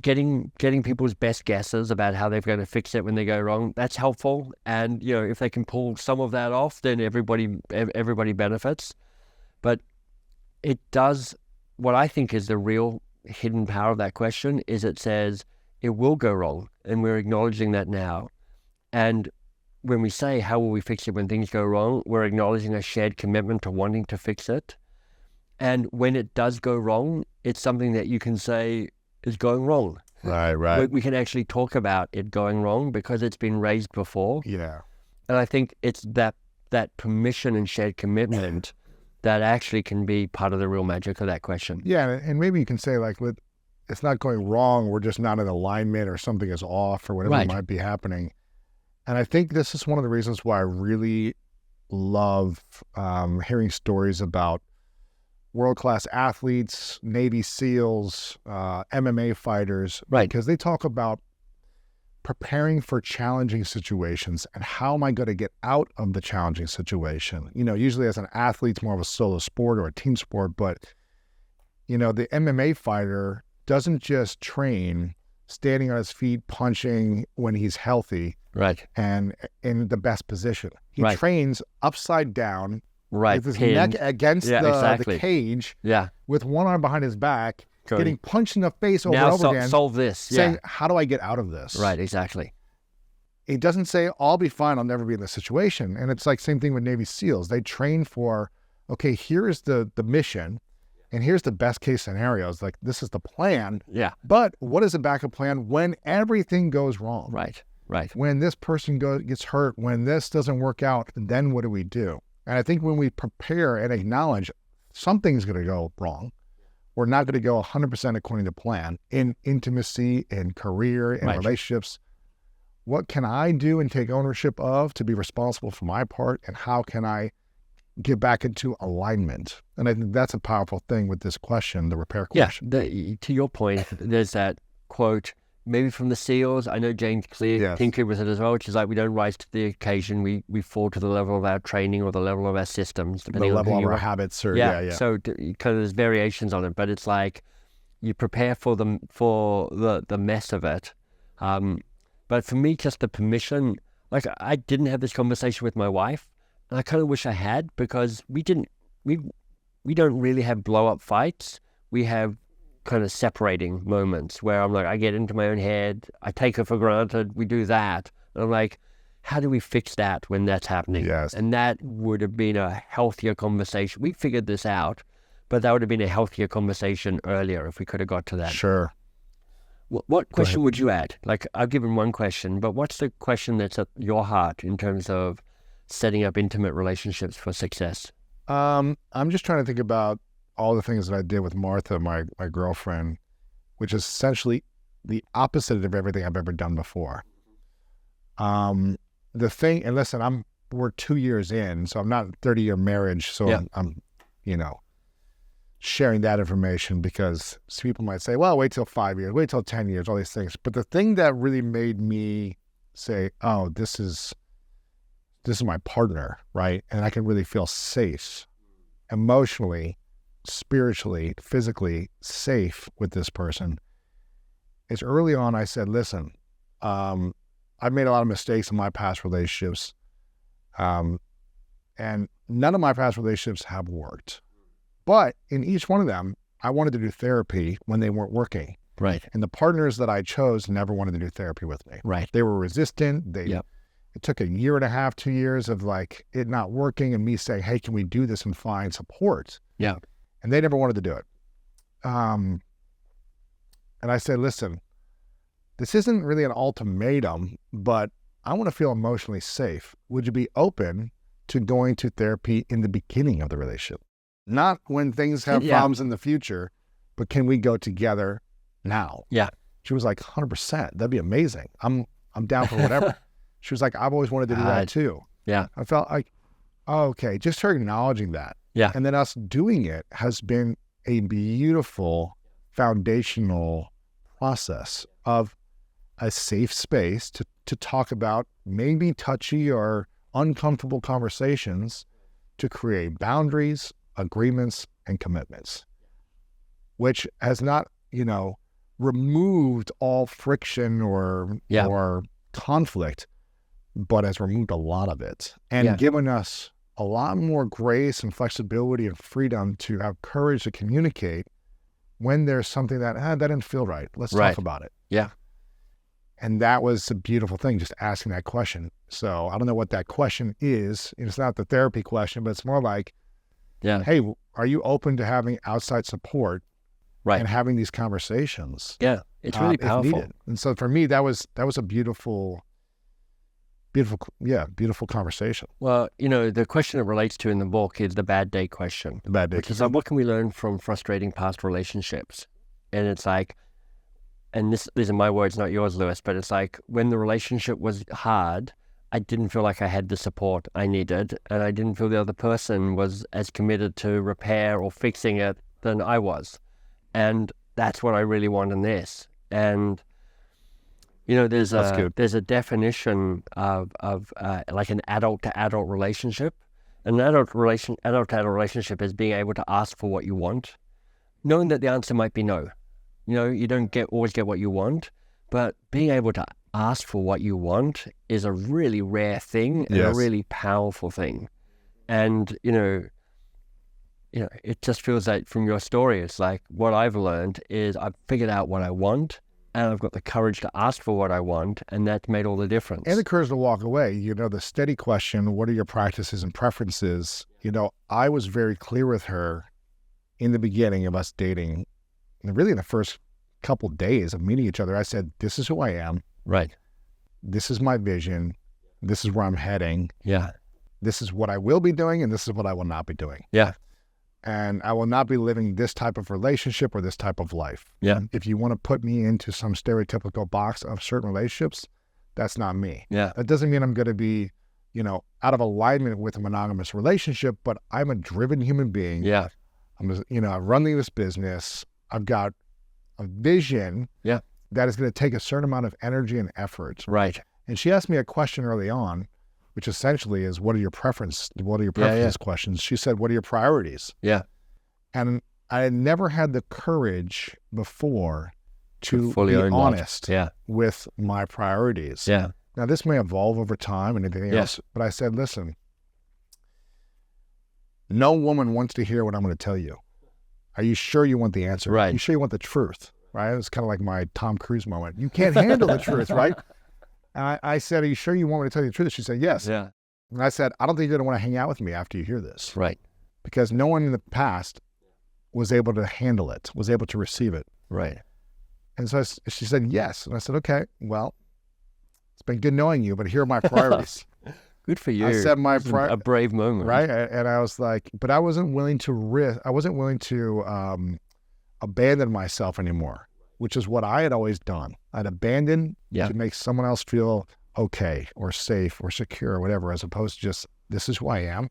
getting people's best guesses about how they're going to fix it when they go wrong, that's helpful. And if they can pull some of that off, then everybody benefits. But it does, what I think is the real hidden power of that question is it says it will go wrong, and we're acknowledging that now. And when we say, how will we fix it when things go wrong, we're acknowledging a shared commitment to wanting to fix it. And when it does go wrong, it's something that you can say is going wrong. Right. We can actually talk about it going wrong because it's been raised before. Yeah. And I think it's that permission and shared commitment that actually can be part of the real magic of that question. Yeah, and maybe you can say, like, it's not going wrong, we're just not in alignment, or something is off, or whatever might be happening. And I think this is one of the reasons why I really love hearing stories about world-class athletes, Navy SEALs, MMA fighters, because they talk about preparing for challenging situations and how am I going to get out of the challenging situation. Usually as an athlete, it's more of a solo sport or a team sport, but the MMA fighter doesn't just train standing on his feet, punching when he's healthy, and in the best position. He trains upside down, with his neck against the cage, with one arm behind his back, getting punched in the face over and over again. Solve this. Saying, how do I get out of this? Right, exactly. It doesn't say, I'll be fine, I'll never be in this situation. And it's like same thing with Navy SEALs. They train for, okay, here's the mission, and here's the best case scenarios. Like, this is the plan. Yeah. But what is the backup plan when everything goes wrong? Right. When this person gets hurt, when this doesn't work out, then what do we do? And I think when we prepare and acknowledge something's going to go wrong, we're not going to go 100% according to plan in intimacy, in career, in relationships. What can I do and take ownership of to be responsible for my part? And how can I get back into alignment? And I think that's a powerful thing with this question, the repair question. Yeah, to your point, there's that quote, maybe from the SEALs. I know James Clear tinkered with it as well, which is like, we don't rise to the occasion. We fall to the level of our training or the level of our systems. The level of our habits. Or, So kind of there's variations on it, but it's like you prepare for the mess of it. But for me, just the permission, like I didn't have this conversation with my wife, and I kind of wish I had, because we don't really have blow up fights. We have kind of separating moments where I'm like, I get into my own head, I take her for granted, we do that. And I'm like, how do we fix that when that's happening? Yes. And that would have been a healthier conversation. We figured this out, but that would have been a healthier conversation earlier if we could have got to that. Sure. What question would you add? Like, I've given one question, but what's the question that's at your heart in terms of setting up intimate relationships for success? I'm just trying to think about all the things that I did with Martha, my girlfriend, which is essentially the opposite of everything I've ever done before. The thing, and listen, we're 2 years in, so I'm not 30-year marriage, so I'm sharing that information because some people might say, well, wait till 5 years, wait till 10 years, all these things. But the thing that really made me say, oh, this is my partner, right? And I can really feel safe emotionally, spiritually, physically safe with this person. Is early on I said, listen, I've made a lot of mistakes in my past relationships, and none of my past relationships have worked. But in each one of them, I wanted to do therapy when they weren't working. Right. And the partners that I chose never wanted to do therapy with me. Right. They were resistant. It took 1.5 years, 2 years of like it not working and me saying, hey, can we do this and find support? Yeah. And they never wanted to do it. And I said, listen, this isn't really an ultimatum, but I want to feel emotionally safe. Would you be open to going to therapy in the beginning of the relationship? Not when things have problems in the future, but can we go together now? Yeah. She was like, 100%. That'd be amazing. I'm down for whatever. She was like, I've always wanted to do that too. Yeah. I felt like, oh, okay, just her acknowledging that. Yeah. And then us doing it has been a beautiful foundational process of a safe space to talk about maybe touchy or uncomfortable conversations, to create boundaries, agreements, and commitments, which has not, removed all friction or conflict, but has removed a lot of it and given us a lot more grace and flexibility and freedom to have courage to communicate when there's something that didn't feel right. Let's talk about it. Yeah. And that was a beautiful thing, just asking that question. So I don't know what that question is. It's not the therapy question, but it's more like, hey, are you open to having outside support and having these conversations? Yeah, it's really powerful. If needed. And so for me, that was a beautiful conversation. Well, the question it relates to in the book is the bad day question. The bad day question. Which is like, what can we learn from frustrating past relationships? And it's like, and these are my words, not yours, Lewis, but it's like when the relationship was hard, I didn't feel like I had the support I needed, and I didn't feel the other person was as committed to repair or fixing it than I was. And that's what I really want in this. And there's a definition of like an adult to adult relationship. An adult to adult relationship is being able to ask for what you want, knowing that the answer might be no. You don't always get what you want, but being able to ask for what you want is a really rare thing and a really powerful thing. And it just feels like from your story, it's like what I've learned is I've figured out what I want, and I've got the courage to ask for what I want, and that's made all the difference. And the courage to walk away. The steady question, what are your practices and preferences? I was very clear with her in the beginning of us dating, and really in the first couple days of meeting each other. I said, this is who I am. Right. This is my vision. This is where I'm heading. Yeah. This is what I will be doing, and this is what I will not be doing. Yeah. And I will not be living this type of relationship or this type of life. Yeah. If you want to put me into some stereotypical box of certain relationships, that's not me. Yeah. That doesn't mean I'm going to be, out of alignment with a monogamous relationship, but I'm a driven human being. Yeah. I'm running this business. I've got a vision that is going to take a certain amount of energy and effort. Right. And she asked me a question early on, which essentially is, what are your preferences questions? She said, what are your priorities? Yeah. And I had never had the courage before to fully be own honest that. with my priorities. Yeah. Now, this may evolve over time and anything else, but I said, listen, no woman wants to hear what I'm going to tell you. Are you sure you want the answer? Right. Are you sure you want the truth? Right? It's kind of like my Tom Cruise moment. You can't handle the truth, right? And I said, are you sure you want me to tell you the truth? She said, yes. Yeah. And I said, I don't think you're going to want to hang out with me after you hear this. Right. Because no one in the past was able to handle it, was able to receive it. Right. And so she said, yes. And I said, okay, well, it's been good knowing you, but here are my priorities. Good for you. I said a brave moment. Right. And I was like, but I wasn't willing to abandon myself anymore, which is what I had always done. I'd abandon to make someone else feel okay or safe or secure or whatever, as opposed to just, this is who I am.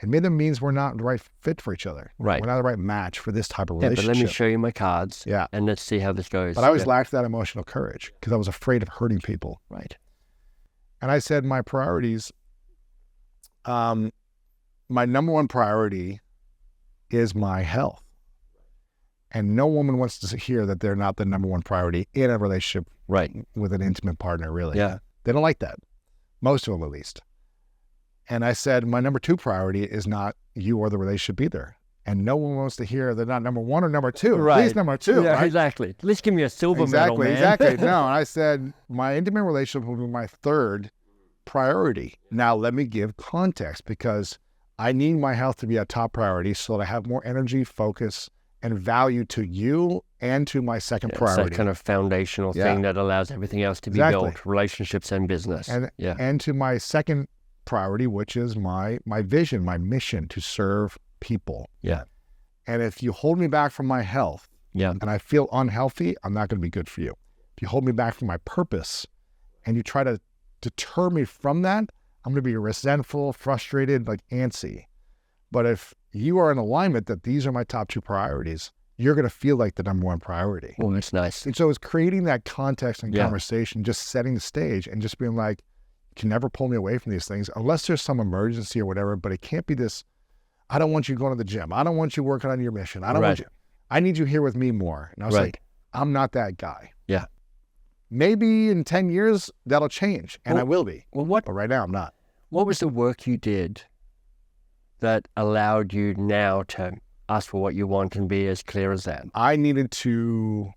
And maybe that means we're not the right fit for each other. Right. We're not the right match for this type of relationship. But let me show you my cards. Yeah. And let's see how this goes. But I always lacked that emotional courage because I was afraid of hurting people. Right. And I said, my priorities, my number one priority is my health. And no woman wants to hear that they're not the number one priority in a relationship with an intimate partner, really. Yeah. They don't like that. Most of them, at least. And I said, my number two priority is not you or the relationship either. And no one wants to hear they're not number one or number two. Right. Please, number two. Yeah, right? exactly. Let's give me a silver medal, man. Exactly. No, and I said, my intimate relationship will be my third priority. Now, let me give context, because I need my health to be a top priority so that I have more energy, focus, and value to you and to my second priority. It's that kind of foundational thing that allows everything else to be built, relationships and business. And to my second priority, which is my vision, my mission to serve people. Yeah. And if you hold me back from my health and I feel unhealthy, I'm not going to be good for you. If you hold me back from my purpose and you try to deter me from that, I'm going to be resentful, frustrated, like antsy. But if you are in alignment that these are my top two priorities, you're going to feel like the number one priority. Well, that's nice. And so it's creating that context and conversation, just setting the stage and just being like, you can never pull me away from these things unless there's some emergency or whatever, but it can't be this, I don't want you going to the gym. I don't want you working on your mission. I don't want you. I need you here with me more. And I was like, I'm not that guy. Yeah. Maybe in 10 years, that'll change, and I will be. Well, but right now, I'm not. What was the work you did that allowed you now to ask for what you want and be as clear as that? I needed to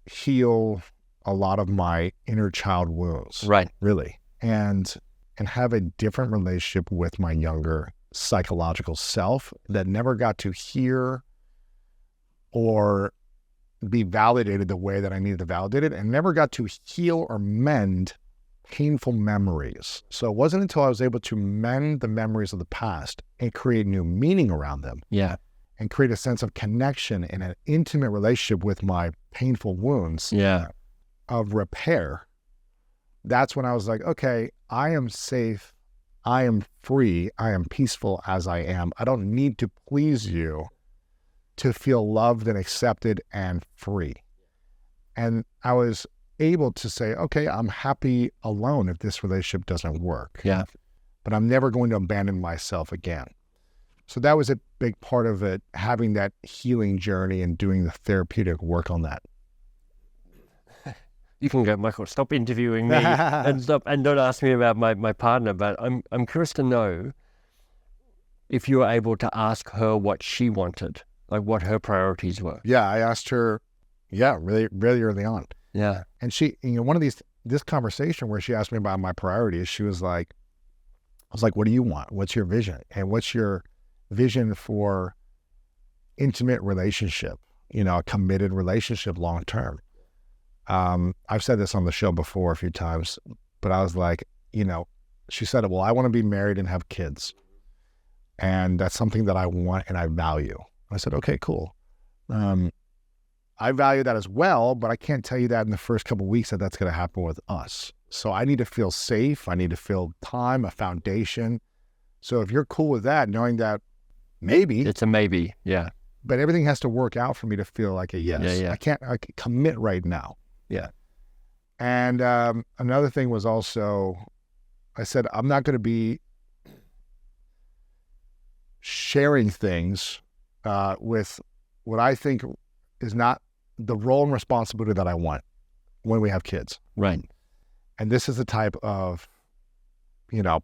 heal a lot of my inner child wounds. Right. Really. And have a different relationship with my younger psychological self that never got to hear or be validated the way that I needed to validate it, and never got to heal or mend painful memories. So it wasn't until I was able to mend the memories of the past and create new meaning around them. Yeah. And create a sense of connection and an intimate relationship with my painful wounds. Yeah. Of repair. That's when I was like, okay, I am safe. I am free. I am peaceful as I am. I don't need to please you to feel loved and accepted and free. And I was able to say, okay, I'm happy alone if this relationship doesn't work. Yeah. But I'm never going to abandon myself again. So that was a big part of it, having that healing journey and doing the therapeutic work on that. You can go, Michael, stop interviewing me and don't ask me about my partner. But I'm curious to know if you were able to ask her what she wanted, like what her priorities were. Yeah, I asked her, really, really early on. Yeah. And she, this conversation where she asked me about my priorities, she was like, I was like, what do you want? What's your vision? And what's your vision for intimate relationship, a committed relationship long-term? I've said this on the show before a few times, but I was like, she said, well, I want to be married and have kids. And that's something that I want and I value. I said, okay, cool. I value that as well, but I can't tell you that in the first couple of weeks that that's going to happen with us. So I need to feel safe. I need to feel time, a foundation. So if you're cool with that, knowing that maybe. It's a maybe, yeah. But everything has to work out for me to feel like a yes. Yeah. I can't commit right now. Yeah. And another thing was also, I said, I'm not going to be sharing things with what I think is not the role and responsibility that I want when we have kids. Right. And this is the type of,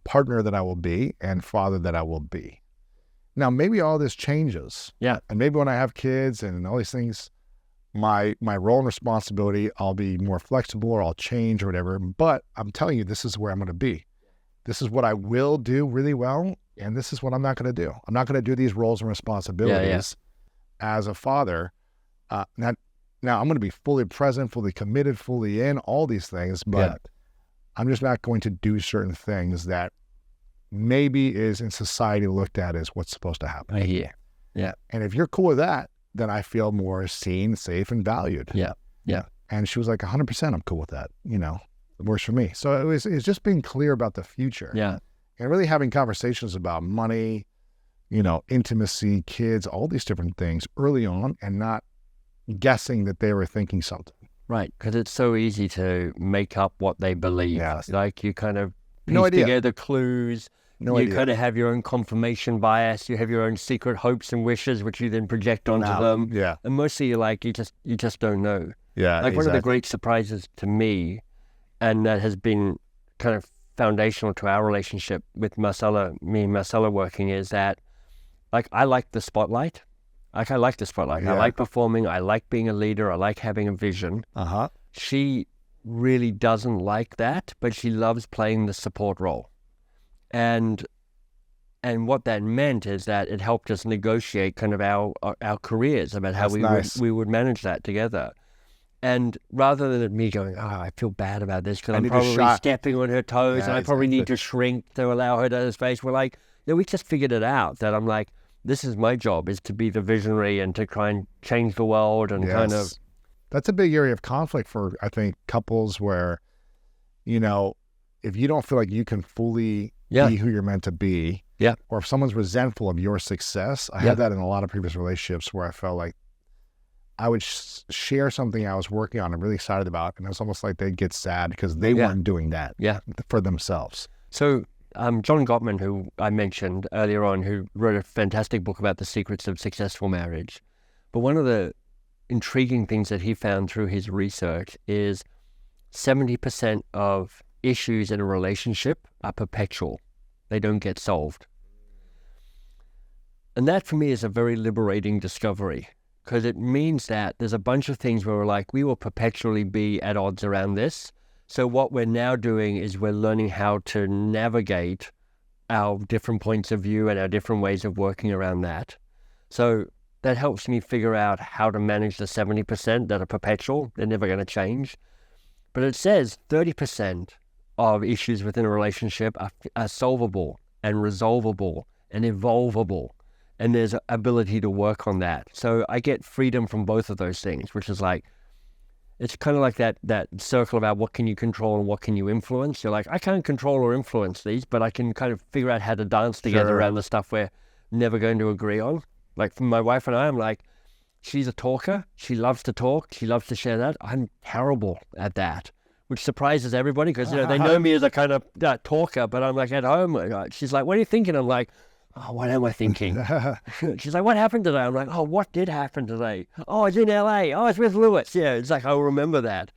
partner that I will be and father that I will be. Now, maybe all this changes. Yeah. And maybe when I have kids and all these things, my role and responsibility, I'll be more flexible or I'll change or whatever. But I'm telling you, this is where I'm going to be. This is what I will do really well. And this is what I'm not going to do. I'm not going to do these roles and responsibilities as a father. Now I'm going to be fully present, fully committed, fully in, all these things, but I'm just not going to do certain things that maybe is in society looked at as what's supposed to happen. I hear. Yeah. And if you're cool with that, then I feel more seen, safe, and valued. Yeah. Yeah. And she was like, 100% I'm cool with that. It works for me. So it's just being clear about the future. Yeah. And really having conversations about money, intimacy, kids, all these different things early on, and not guessing that they were thinking something. Right. Because it's so easy to make up what they believe. Yeah. Like you kind of piece No idea. together clues. No you idea. kind of have your own confirmation bias. You have your own secret hopes and wishes, which you then project onto them. Yeah. And mostly you're like, you just don't know. Yeah. Like one of the great surprises to me, and that has been kind of foundational to our relationship with me and Marcella working, is that like I like the spotlight. Like I like the spotlight. Yeah. I like performing. I like being a leader. I like having a vision. Uh-huh. She really doesn't like that, but she loves playing the support role. And what that meant is that it helped us negotiate kind of our careers about how we would manage that together. And rather than me going, I feel bad about this because I'm probably stepping on her toes and I probably need to shrink to allow her to have space. We're like, we just figured it out that I'm like, this is my job, is to be the visionary and to try and change the world and kind of. That's a big area of conflict for, I think, couples where, if you don't feel like you can fully be who you're meant to be, or if someone's resentful of your success. I had that in a lot of previous relationships where I felt like I would share something I was working on and really excited about, and it was almost like they'd get sad because they weren't doing that for themselves. So John Gottman, who I mentioned earlier on, who wrote a fantastic book about the secrets of successful marriage. But one of the intriguing things that he found through his research is 70% of issues in a relationship are perpetual. They don't get solved. And that for me is a very liberating discovery, because it means that there's a bunch of things where we're like, we will perpetually be at odds around this. So what we're now doing is we're learning how to navigate our different points of view and our different ways of working around that. So that helps me figure out how to manage the 70% that are perpetual. They're never going to change. But it says 30% of issues within a relationship are solvable and resolvable and evolvable. And there's an ability to work on that. So I get freedom from both of those things, which is like, it's kind of like that circle about what can you control and what can you influence. You're like, I can't control or influence these, but I can kind of figure out how to dance together around the stuff we're never going to agree on. Like for my wife and I, I'm like, she's a talker. She loves to talk. She loves to share that. I'm terrible at that, which surprises everybody because, they know me as a kind of talker, but I'm like at home. She's like, what are you thinking? I'm like, oh, what am I thinking? She's like, what happened today? I'm like, oh, what did happen today? Oh, it's in LA. Oh, it's with Lewis. Yeah, it's like, I'll remember that.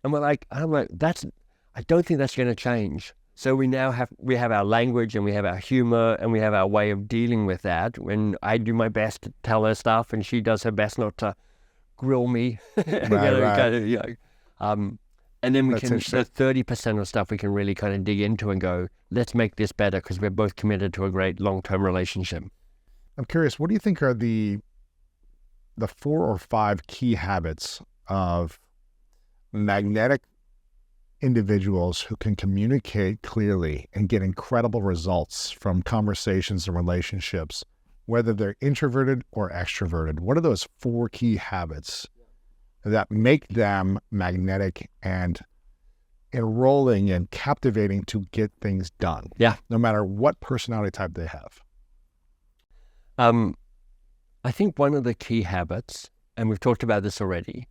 And I'm like, I don't think that's going to change. So we have our language and we have our humor and we have our way of dealing with that. When I do my best to tell her stuff and she does her best not to grill me. Right. And then we can, the 30% of stuff we can really kind of dig into and go, let's make this better because we're both committed to a great long-term relationship. I'm curious, what do you think are the 4 or 5 key habits of magnetic individuals who can communicate clearly and get incredible results from conversations and relationships, whether they're introverted or extroverted? What are those 4 key habits that make them magnetic and enrolling and captivating to get things done? Yeah. No matter what personality type they have. I think one of the key habits, and we've talked about this already,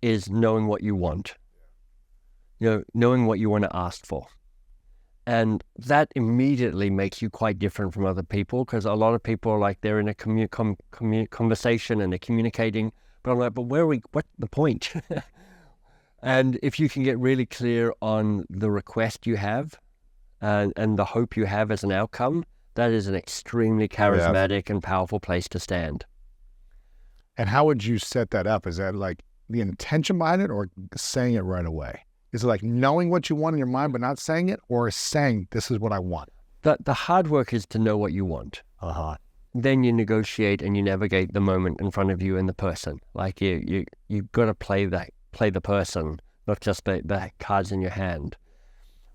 is knowing what you want. Knowing what you want to ask for. And that immediately makes you quite different from other people, because a lot of people are like, they're in a conversation and they're communicating, but I'm like, but what's the point? And if you can get really clear on the request you have and the hope you have as an outcome, that is an extremely charismatic and powerful place to stand. And how would you set that up? Is that like the intention behind it or saying it right away? Is it like knowing what you want in your mind but not saying it, or saying this is what I want? The hard work is to know what you want. Then you negotiate and you navigate the moment in front of you and the person. Like you've got to play the person, not just the cards in your hand.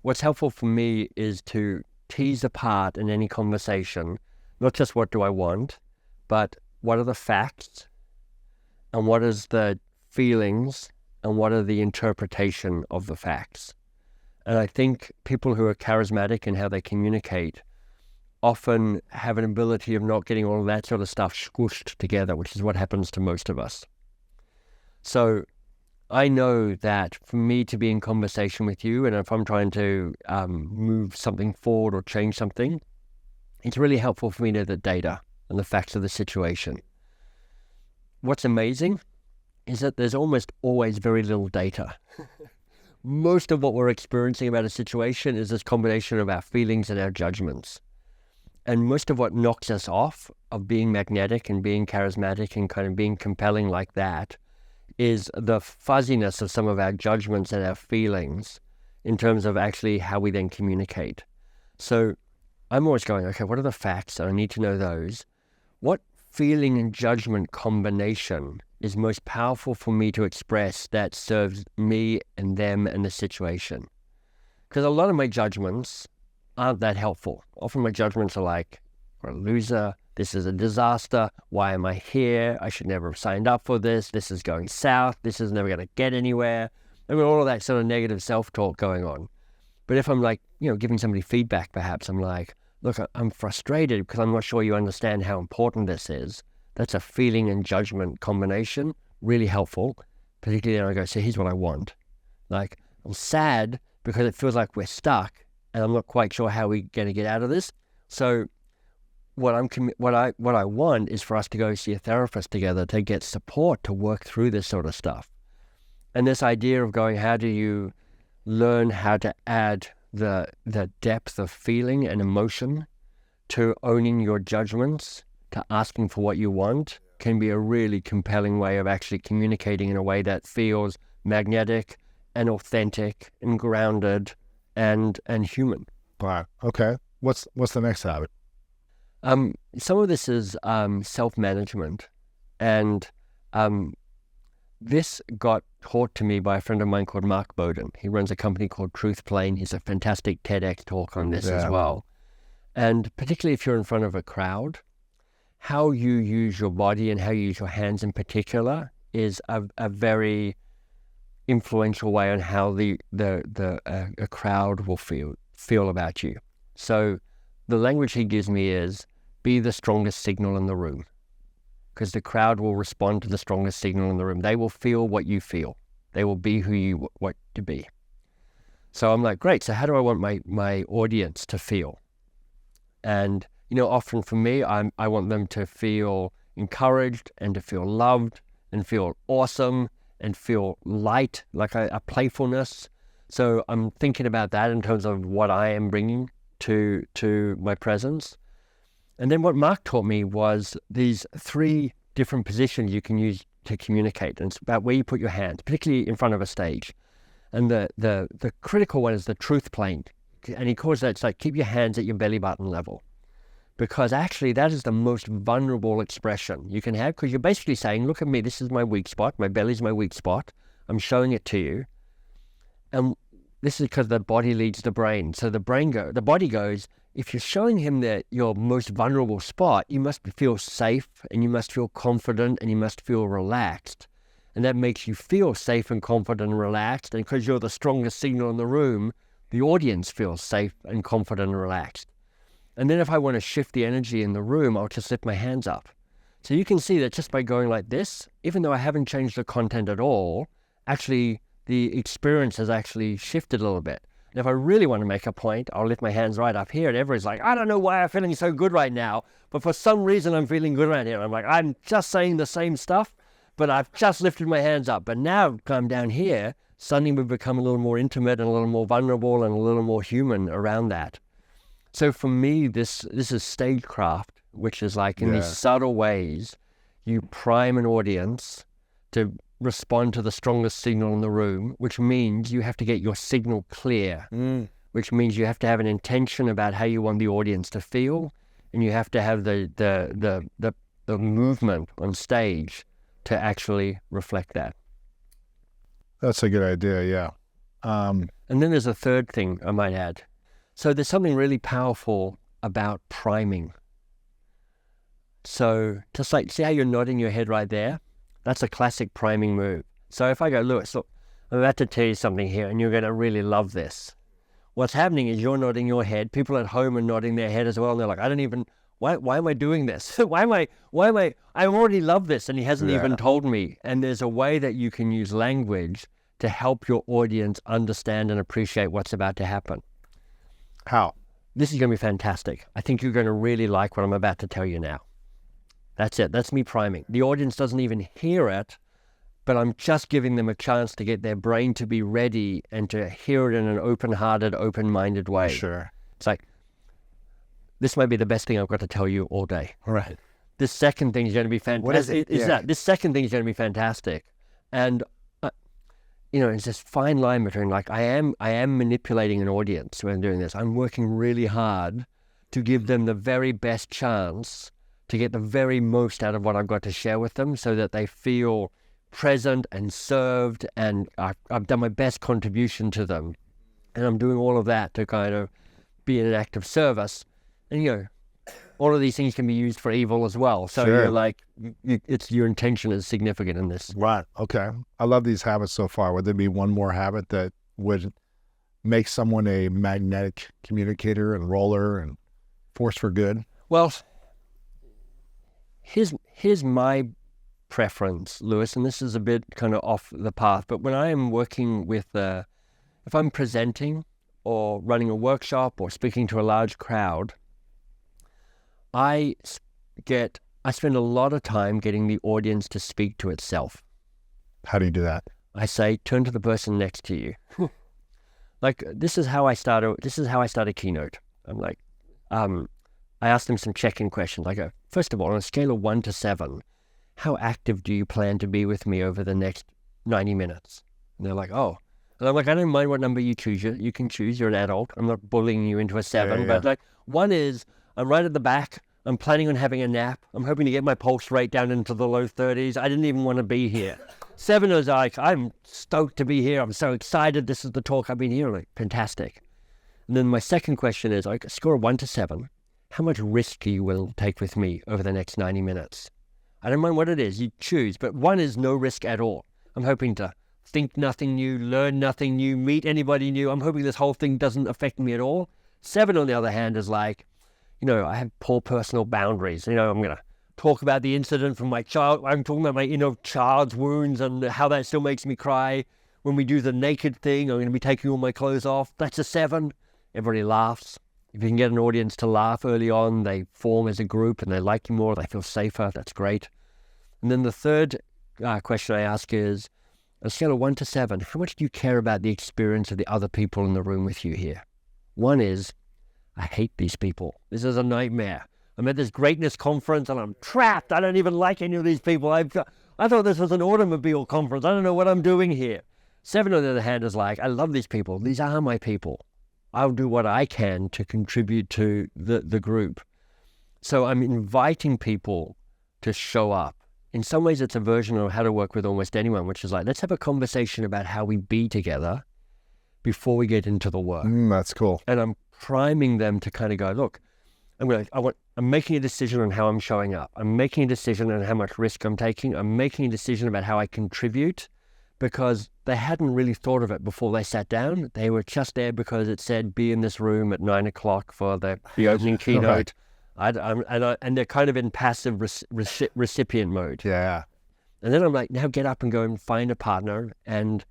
What's helpful for me is to tease apart in any conversation, not just what do I want, but what are the facts and what is the feelings and what are the interpretation of the facts. And I think people who are charismatic in how they communicate often have an ability of not getting all of that sort of stuff squished together, which is what happens to most of us. So I know that for me to be in conversation with you, and if I'm trying to move something forward or change something, it's really helpful for me to know the data and the facts of the situation. What's amazing is that there's almost always very little data. Most of what we're experiencing about a situation is this combination of our feelings and our judgments. And most of what knocks us off of being magnetic and being charismatic and kind of being compelling like that is the fuzziness of some of our judgments and our feelings in terms of actually how we then communicate. So I'm always going, okay, what are the facts? I need to know those. What feeling and judgment combination is most powerful for me to express that serves me and them and the situation? Because a lot of my judgments aren't that helpful. Often my judgments are like, we're a loser, this is a disaster, why am I here? I should never have signed up for this is going south, this is never going to get anywhere. I mean, all of that sort of negative self-talk going on. But if I'm like, giving somebody feedback perhaps, I'm like, look, I'm frustrated because I'm not sure you understand how important this is. That's a feeling and judgment combination, really helpful. Particularly when I go, so here's what I want. Like, I'm sad because it feels like we're stuck and I'm not quite sure how we're going to get out of this. So what I want is for us to go see a therapist together to get support to work through this sort of stuff. And this idea of going, how do you learn how to add the depth of feeling and emotion to owning your judgments, to asking for what you want can be a really compelling way of actually communicating in a way that feels magnetic and authentic and grounded and human. Wow. Okay. What's the next habit? Some of this is self-management, and this got taught to me by a friend of mine called Mark Bowden. He runs a company called Truth Plane. He's a fantastic TEDx talk on this as well. And particularly if you're in front of a crowd, how you use your body and how you use your hands in particular is a very influential way on how a crowd will feel about you. So the language he gives me is, be the strongest signal in the room, because the crowd will respond to the strongest signal in the room. They will feel what you feel. They will be who you want to be. So I'm like, great, so how do I want my audience to feel? And, often for me, I want them to feel encouraged and to feel loved and feel awesome and feel light, like a playfulness. So I'm thinking about that in terms of what I am bringing to my presence. And then what Mark taught me was these 3 different positions you can use to communicate. And it's about where you put your hands, particularly in front of a stage. And the critical one is the truth plane. And he calls that, it's like, keep your hands at your belly button level. Because actually that is the most vulnerable expression you can have, because you're basically saying, look at me, this is my weak spot. My belly's my weak spot. I'm showing it to you. And this is because the body leads the brain. So the body goes, if you're showing him that your most vulnerable spot, you must feel safe and you must feel confident and you must feel relaxed. And that makes you feel safe and confident and relaxed. And because you're the strongest signal in the room, the audience feels safe and confident and relaxed. And then if I want to shift the energy in the room, I'll just lift my hands up. So you can see that just by going like this, even though I haven't changed the content at all, actually the experience has actually shifted a little bit. And if I really want to make a point, I'll lift my hands right up here, and everybody's like, I don't know why I'm feeling so good right now, but for some reason I'm feeling good right here. I'm like, I'm just saying the same stuff, but I've just lifted my hands up. But now I'm down here, suddenly we've become a little more intimate and a little more vulnerable and a little more human around that. So for me, this is stagecraft, which is like in these subtle ways, you prime an audience to respond to the strongest signal in the room, which means you have to get your signal clear, which means you have to have an intention about how you want the audience to feel, and you have to have the movement on stage to actually reflect that. That's a good idea, yeah. And then there's a third thing I might add. So there's something really powerful about priming. So just like, see how you're nodding your head right there? That's a classic priming move. So if I go, Lewis, look, I'm about to tell you something here and you're going to really love this. What's happening is you're nodding your head. People at home are nodding their head as well. And they're like, why am I doing this? why am I already love this and he hasn't even told me. And there's a way that you can use language to help your audience understand and appreciate what's about to happen. How? This is going to be fantastic. I think you're going to really like what I'm about to tell you now. That's it. That's me priming. The audience doesn't even hear it, but I'm just giving them a chance to get their brain to be ready and to hear it in an open-hearted, open-minded way. Sure. It's like, this might be the best thing I've got to tell you all day. All right. This second thing is going to be fantastic. What is it? This second thing is going to be fantastic. And it's this fine line between like I am manipulating an audience when I'm doing this. I'm working really hard to give them the very best chance to get the very most out of what I've got to share with them so that they feel present and served, and I've done my best contribution to them. And I'm doing all of that to kind of be an act of service. And, all of these things can be used for evil as well. So Sure. you're like, your intention is significant in this. Right. Okay. I love these habits so far. Would there be one more habit that would make someone a magnetic communicator and roller and force for good? Well, here's my preference, Lewis, and this is a bit kind of off the path, but when I am working with, if I'm presenting or running a workshop or speaking to a large crowd, I spend a lot of time getting the audience to speak to itself. How do you do that? I say, turn to the person next to you. Like, this is how I start a keynote. I'm like, I ask them some check-in questions. I go, first of all, on a scale of 1 to 7, how active do you plan to be with me over the next 90 minutes? And they're like, oh. And I'm like, I don't mind what number you choose. You can choose. You're an adult. I'm not bullying you into a 7. But like, 1 is, I'm right at the back. I'm planning on having a nap. I'm hoping to get my pulse rate down into the low 30s. I didn't even want to be here. 7 is like, I'm stoked to be here. I'm so excited. This is the talk I've been hearing. Like, fantastic. And then my second question is, like, score of 1 to 7. How much risk are you willing to take with me over the next 90 minutes? I don't mind what it is. You choose. But 1 is no risk at all. I'm hoping to think nothing new, learn nothing new, meet anybody new. I'm hoping this whole thing doesn't affect me at all. 7, on the other hand, is like, I have poor personal boundaries. I'm going to talk about the incident from my child. I'm talking about my inner child's wounds and how that still makes me cry. When we do the naked thing, I'm going to be taking all my clothes off. That's a 7. Everybody laughs. If you can get an audience to laugh early on, they form as a group and they like you more, they feel safer. That's great. And then the third question I ask is, on a scale of 1 to 7, how much do you care about the experience of the other people in the room with you here? 1 is, I hate these people. This is a nightmare. I'm at this greatness conference and I'm trapped. I don't even like any of these people. I thought this was an automobile conference. I don't know what I'm doing here. 7, on the other hand, is like, I love these people. These are my people. I'll do what I can to contribute to the group. So I'm inviting people to show up. In some ways, it's a version of how to work with almost anyone, which is like, let's have a conversation about how we be together before we get into the work. That's cool. And I'm priming them to kind of go, look, I'm making a decision on how I'm showing up. I'm making a decision on how much risk I'm taking. I'm making a decision about how I contribute, because they hadn't really thought of it before they sat down. They were just there because it said, be in this room at 9 o'clock for the opening keynote. Right. And they're kind of in passive recipient mode. Yeah. And then I'm like, now get up and go and find a partner. And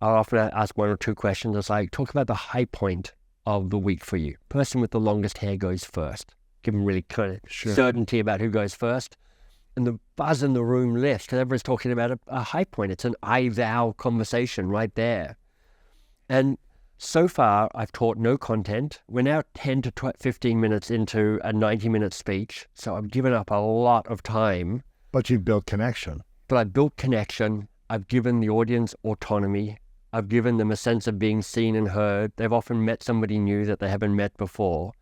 I'll often ask 1 or 2 questions. It's like, talk about the high point of the week for you. Person with the longest hair goes first. Give them really kind of certainty about who goes first. And the buzz in the room lifts because everyone's talking about a high point. It's an I-thou conversation right there. And so far, I've taught no content. We're now 10 to 15 minutes into a 90-minute speech. So I've given up a lot of time. But you've built connection. But I've built connection. I've given the audience autonomy. I've given them a sense of being seen and heard. They've often met somebody new that they haven't met before.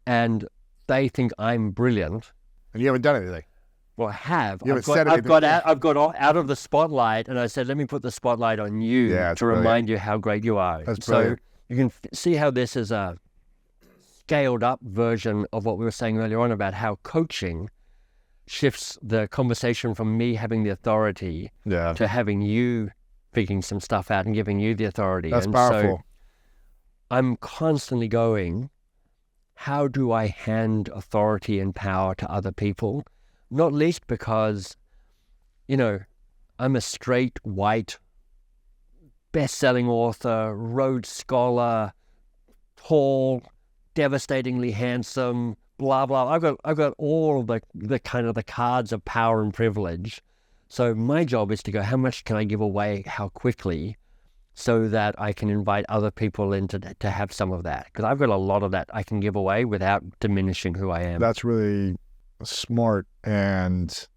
And they think I'm brilliant. And you haven't done anything. Well, I have. You haven't said anything. I've got out of the spotlight, and I said, let me put the spotlight on you to remind you how great you are. That's brilliant. So you can see how this is a scaled up version of what we were saying earlier on about how coaching shifts the conversation from me having the authority to having you figuring some stuff out and giving you the authority. That's powerful. So I'm constantly going, how do I hand authority and power to other people? Not least because, I'm a straight, white, best-selling author, Rhodes Scholar, tall, devastatingly handsome, blah, blah. I've got all the kind of the cards of power and privilege. So my job is to go, how much can I give away, how quickly, so that I can invite other people in to have some of that. Because I've got a lot of that I can give away without diminishing who I am. That's really smart and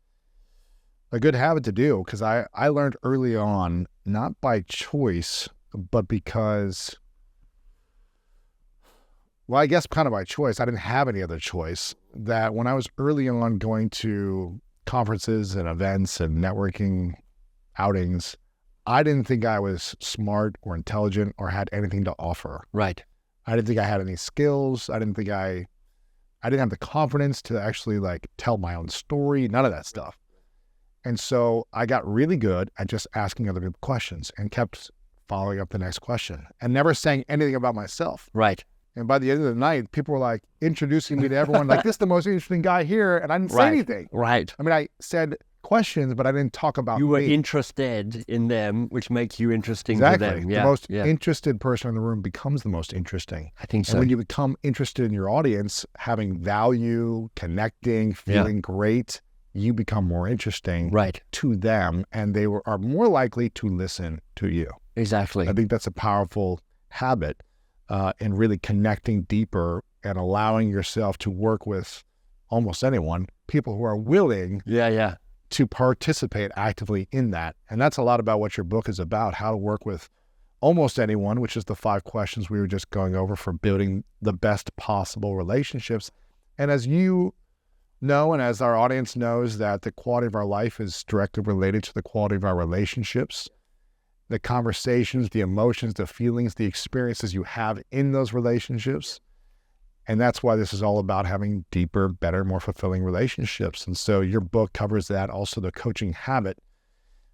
a good habit to do, because I learned early on, not by choice, but because, well, I guess kind of by choice. I didn't have any other choice. That when I was early on going to conferences and events and networking outings, I didn't think I was smart or intelligent or had anything to offer. Right. I didn't think I had any skills. I didn't have the confidence to actually tell my own story, none of that stuff. And so I got really good at just asking other people questions and kept following up the next question and never saying anything about myself. Right. And by the end of the night, people were introducing me to everyone, this is the most interesting guy here. And I didn't say anything. Right. I mean, I said questions, but I didn't talk about You were me. interested in them, which makes you interesting to them. The most interested person in the room becomes the most interesting. I think so. And when you become interested in your audience, having value, connecting, feeling great, you become more interesting to them, and they are more likely to listen to you. Exactly. I think that's a powerful habit in really connecting deeper and allowing yourself to work with almost anyone, people who are willing Yeah. to participate actively in that. And that's a lot about what your book is about, how to work with almost anyone, which is the 5 questions we were just going over for building the best possible relationships. And as you know, and as our audience knows, that the quality of our life is directly related to the quality of our relationships, the conversations, the emotions, the feelings, the experiences you have in those relationships. And that's why this is all about having deeper, better, more fulfilling relationships. And so your book covers that. Also, the coaching habit,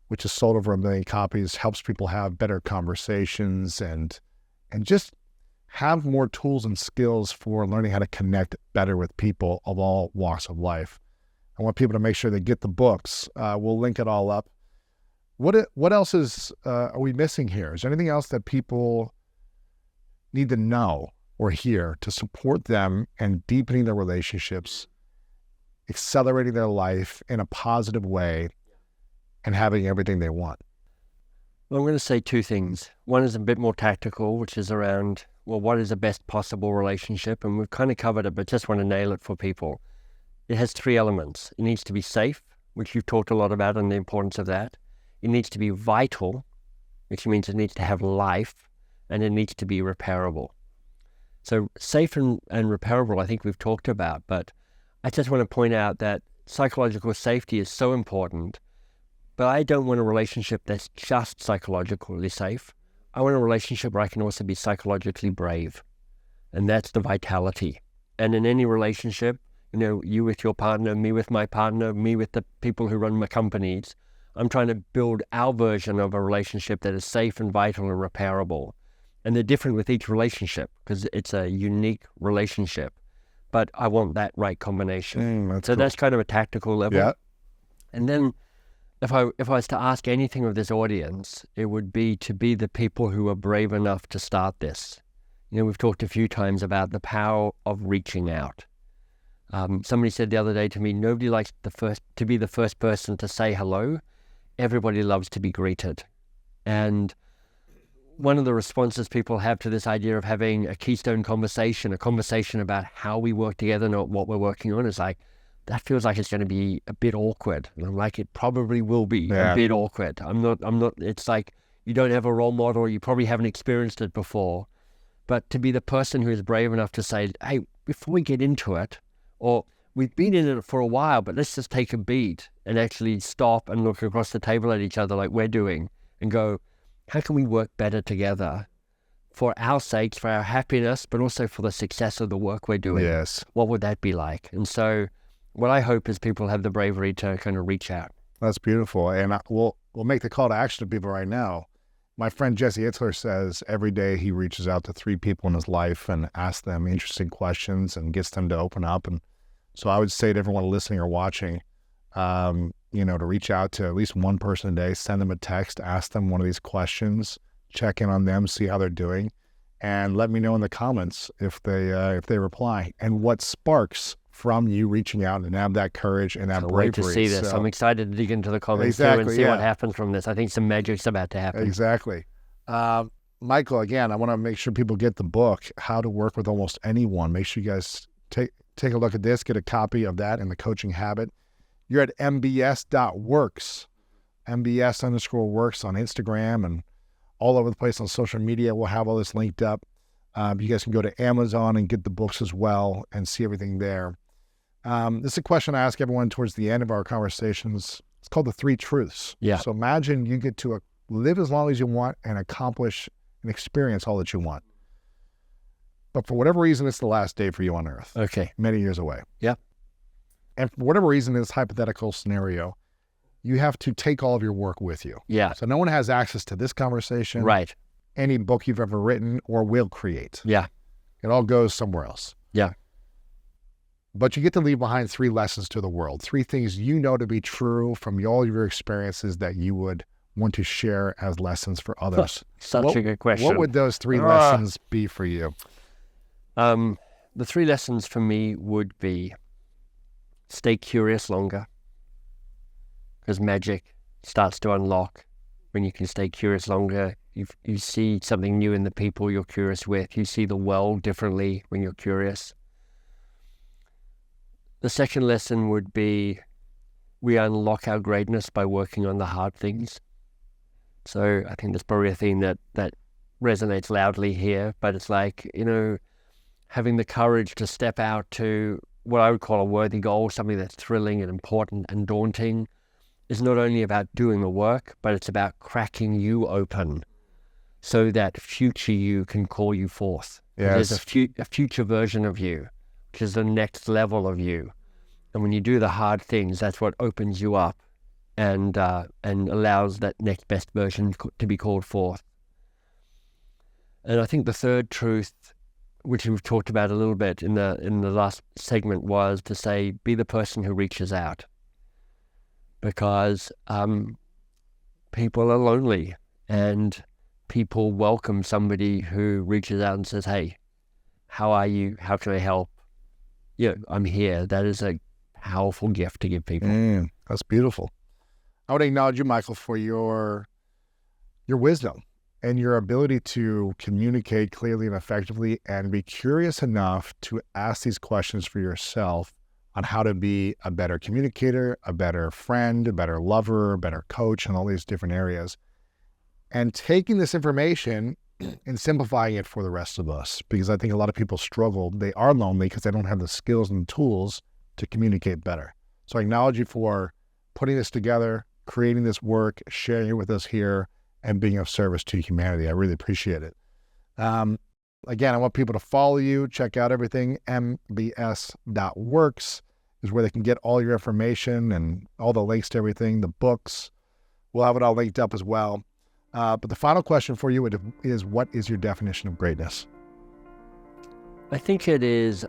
which is sold over 1 million copies, helps people have better conversations and just have more tools and skills for learning how to connect better with people of all walks of life. I want people to make sure they get the books. We'll link it all up. What else are we missing here? Is there anything else that people need to know or hear to support them and deepening their relationships, accelerating their life in a positive way, and having everything they want? Well, I'm going to say 2 things. One is a bit more tactical, which is around, well, what is the best possible relationship? And we've kind of covered it, but just want to nail it for people. It has 3 elements. It needs to be safe, which you've talked a lot about and the importance of that. It needs to be vital, which means it needs to have life, and it needs to be repairable. So safe and repairable, I think we've talked about, but I just want to point out that psychological safety is so important, but I don't want a relationship that's just psychologically safe. I want a relationship where I can also be psychologically brave, and that's the vitality. And in any relationship, you with your partner, me with my partner, me with the people who run my companies, I'm trying to build our version of a relationship that is safe and vital and repairable. And they're different with each relationship because it's a unique relationship. But I want that right combination. That's cool. That's kind of a tactical level. Yeah. And then if I was to ask anything of this audience, it would be to be the people who are brave enough to start this. We've talked a few times about the power of reaching out. Somebody said the other day to me, nobody likes to be the first person to say hello. Everybody loves to be greeted. And one of the responses people have to this idea of having a Keystone conversation, a conversation about how we work together and what we're working on, is like, that feels like it's going to be a bit awkward. And I'm like, it probably will be a bit awkward. I'm not, it's like, you don't have a role model, you probably haven't experienced it before. But to be the person who is brave enough to say, hey, before we get into it, or we've been in it for a while, but let's just take a beat and actually stop and look across the table at each other like we're doing and go, how can we work better together for our sakes, for our happiness, but also for the success of the work we're doing? Yes. What would that be like? And so what I hope is people have the bravery to kind of reach out. That's beautiful. And we'll make the call to action to people right now. My friend Jesse Itzler says every day he reaches out to 3 people in his life and asks them interesting questions and gets them to open up. And so I would say to everyone listening or watching, to reach out to at least one person a day, send them a text, ask them one of these questions, check in on them, see how they're doing, and let me know in the comments if they reply and what sparks from you reaching out and have that courage and that bravery. Wait to see this. So, I'm excited to dig into the comments too and see what happens from this. I think some magic's about to happen. Exactly. Michael, again, I want to make sure people get the book, How to Work with Almost Anyone. Make sure you guys take a look at this, get a copy of that and the coaching habit. You're at mbs.works, mbs_works on Instagram and all over the place on social media. We'll have all this linked up. You guys can go to Amazon and get the books as well and see everything there. This is a question I ask everyone towards the end of our conversations. It's called the 3 truths. Yeah. So imagine you get to live as long as you want and accomplish and experience all that you want. But for whatever reason, it's the last day for you on Earth. Okay. Many years away. Yeah. And for whatever reason, in this hypothetical scenario, you have to take all of your work with you. Yeah. So no one has access to this conversation. Right. Any book you've ever written or will create. Yeah. It all goes somewhere else. Yeah. But you get to leave behind 3 lessons to the world, 3 things you know to be true from all of your experiences that you would want to share as lessons for others. Such a good question. What would those 3 lessons be for you? The 3 lessons for me would be stay curious longer, because magic starts to unlock when you can stay curious longer. You see something new in the people you're curious with. You see the world differently when you're curious. The second lesson would be we unlock our greatness by working on the hard things. So I think that's probably a theme that resonates loudly here, but it's like, having the courage to step out to what I would call a worthy goal, something that's thrilling and important and daunting, is not only about doing the work, but it's about cracking you open so that future you can call you forth. Yes. There's a future version of you, which is the next level of you. And when you do the hard things, that's what opens you up and allows that next best version to be called forth. And I think the third truth, which we've talked about a little bit in the last segment, was to say, be the person who reaches out. Because people are lonely, and people welcome somebody who reaches out and says, hey, how are you? How can I help? I'm here. That is a powerful gift to give people. That's beautiful. I want to acknowledge you, Michael, for your wisdom and your ability to communicate clearly and effectively and be curious enough to ask these questions for yourself on how to be a better communicator, a better friend, a better lover, a better coach, and all these different areas. And taking this information and simplifying it for the rest of us, because I think a lot of people struggle. They are lonely because they don't have the skills and tools to communicate better. So I acknowledge you for putting this together, creating this work, sharing it with us here, and being of service to humanity. I really appreciate it. Again, I want people to follow you, check out everything. mbs.works is where they can get all your information and all the links to everything, the books. We'll have it all linked up as well. But the final question for you is, what is your definition of greatness? I think it is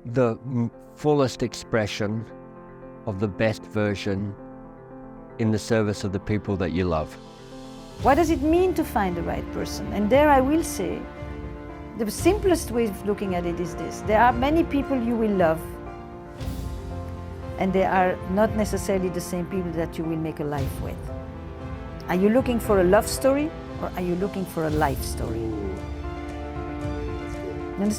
the fullest expression of the best version in the service of the people that you love. What does it mean to find the right person? And there I will say, the simplest way of looking at it is this. There are many people you will love, and they are not necessarily the same people that you will make a life with. Are you looking for a love story, or are you looking for a life story? You understand?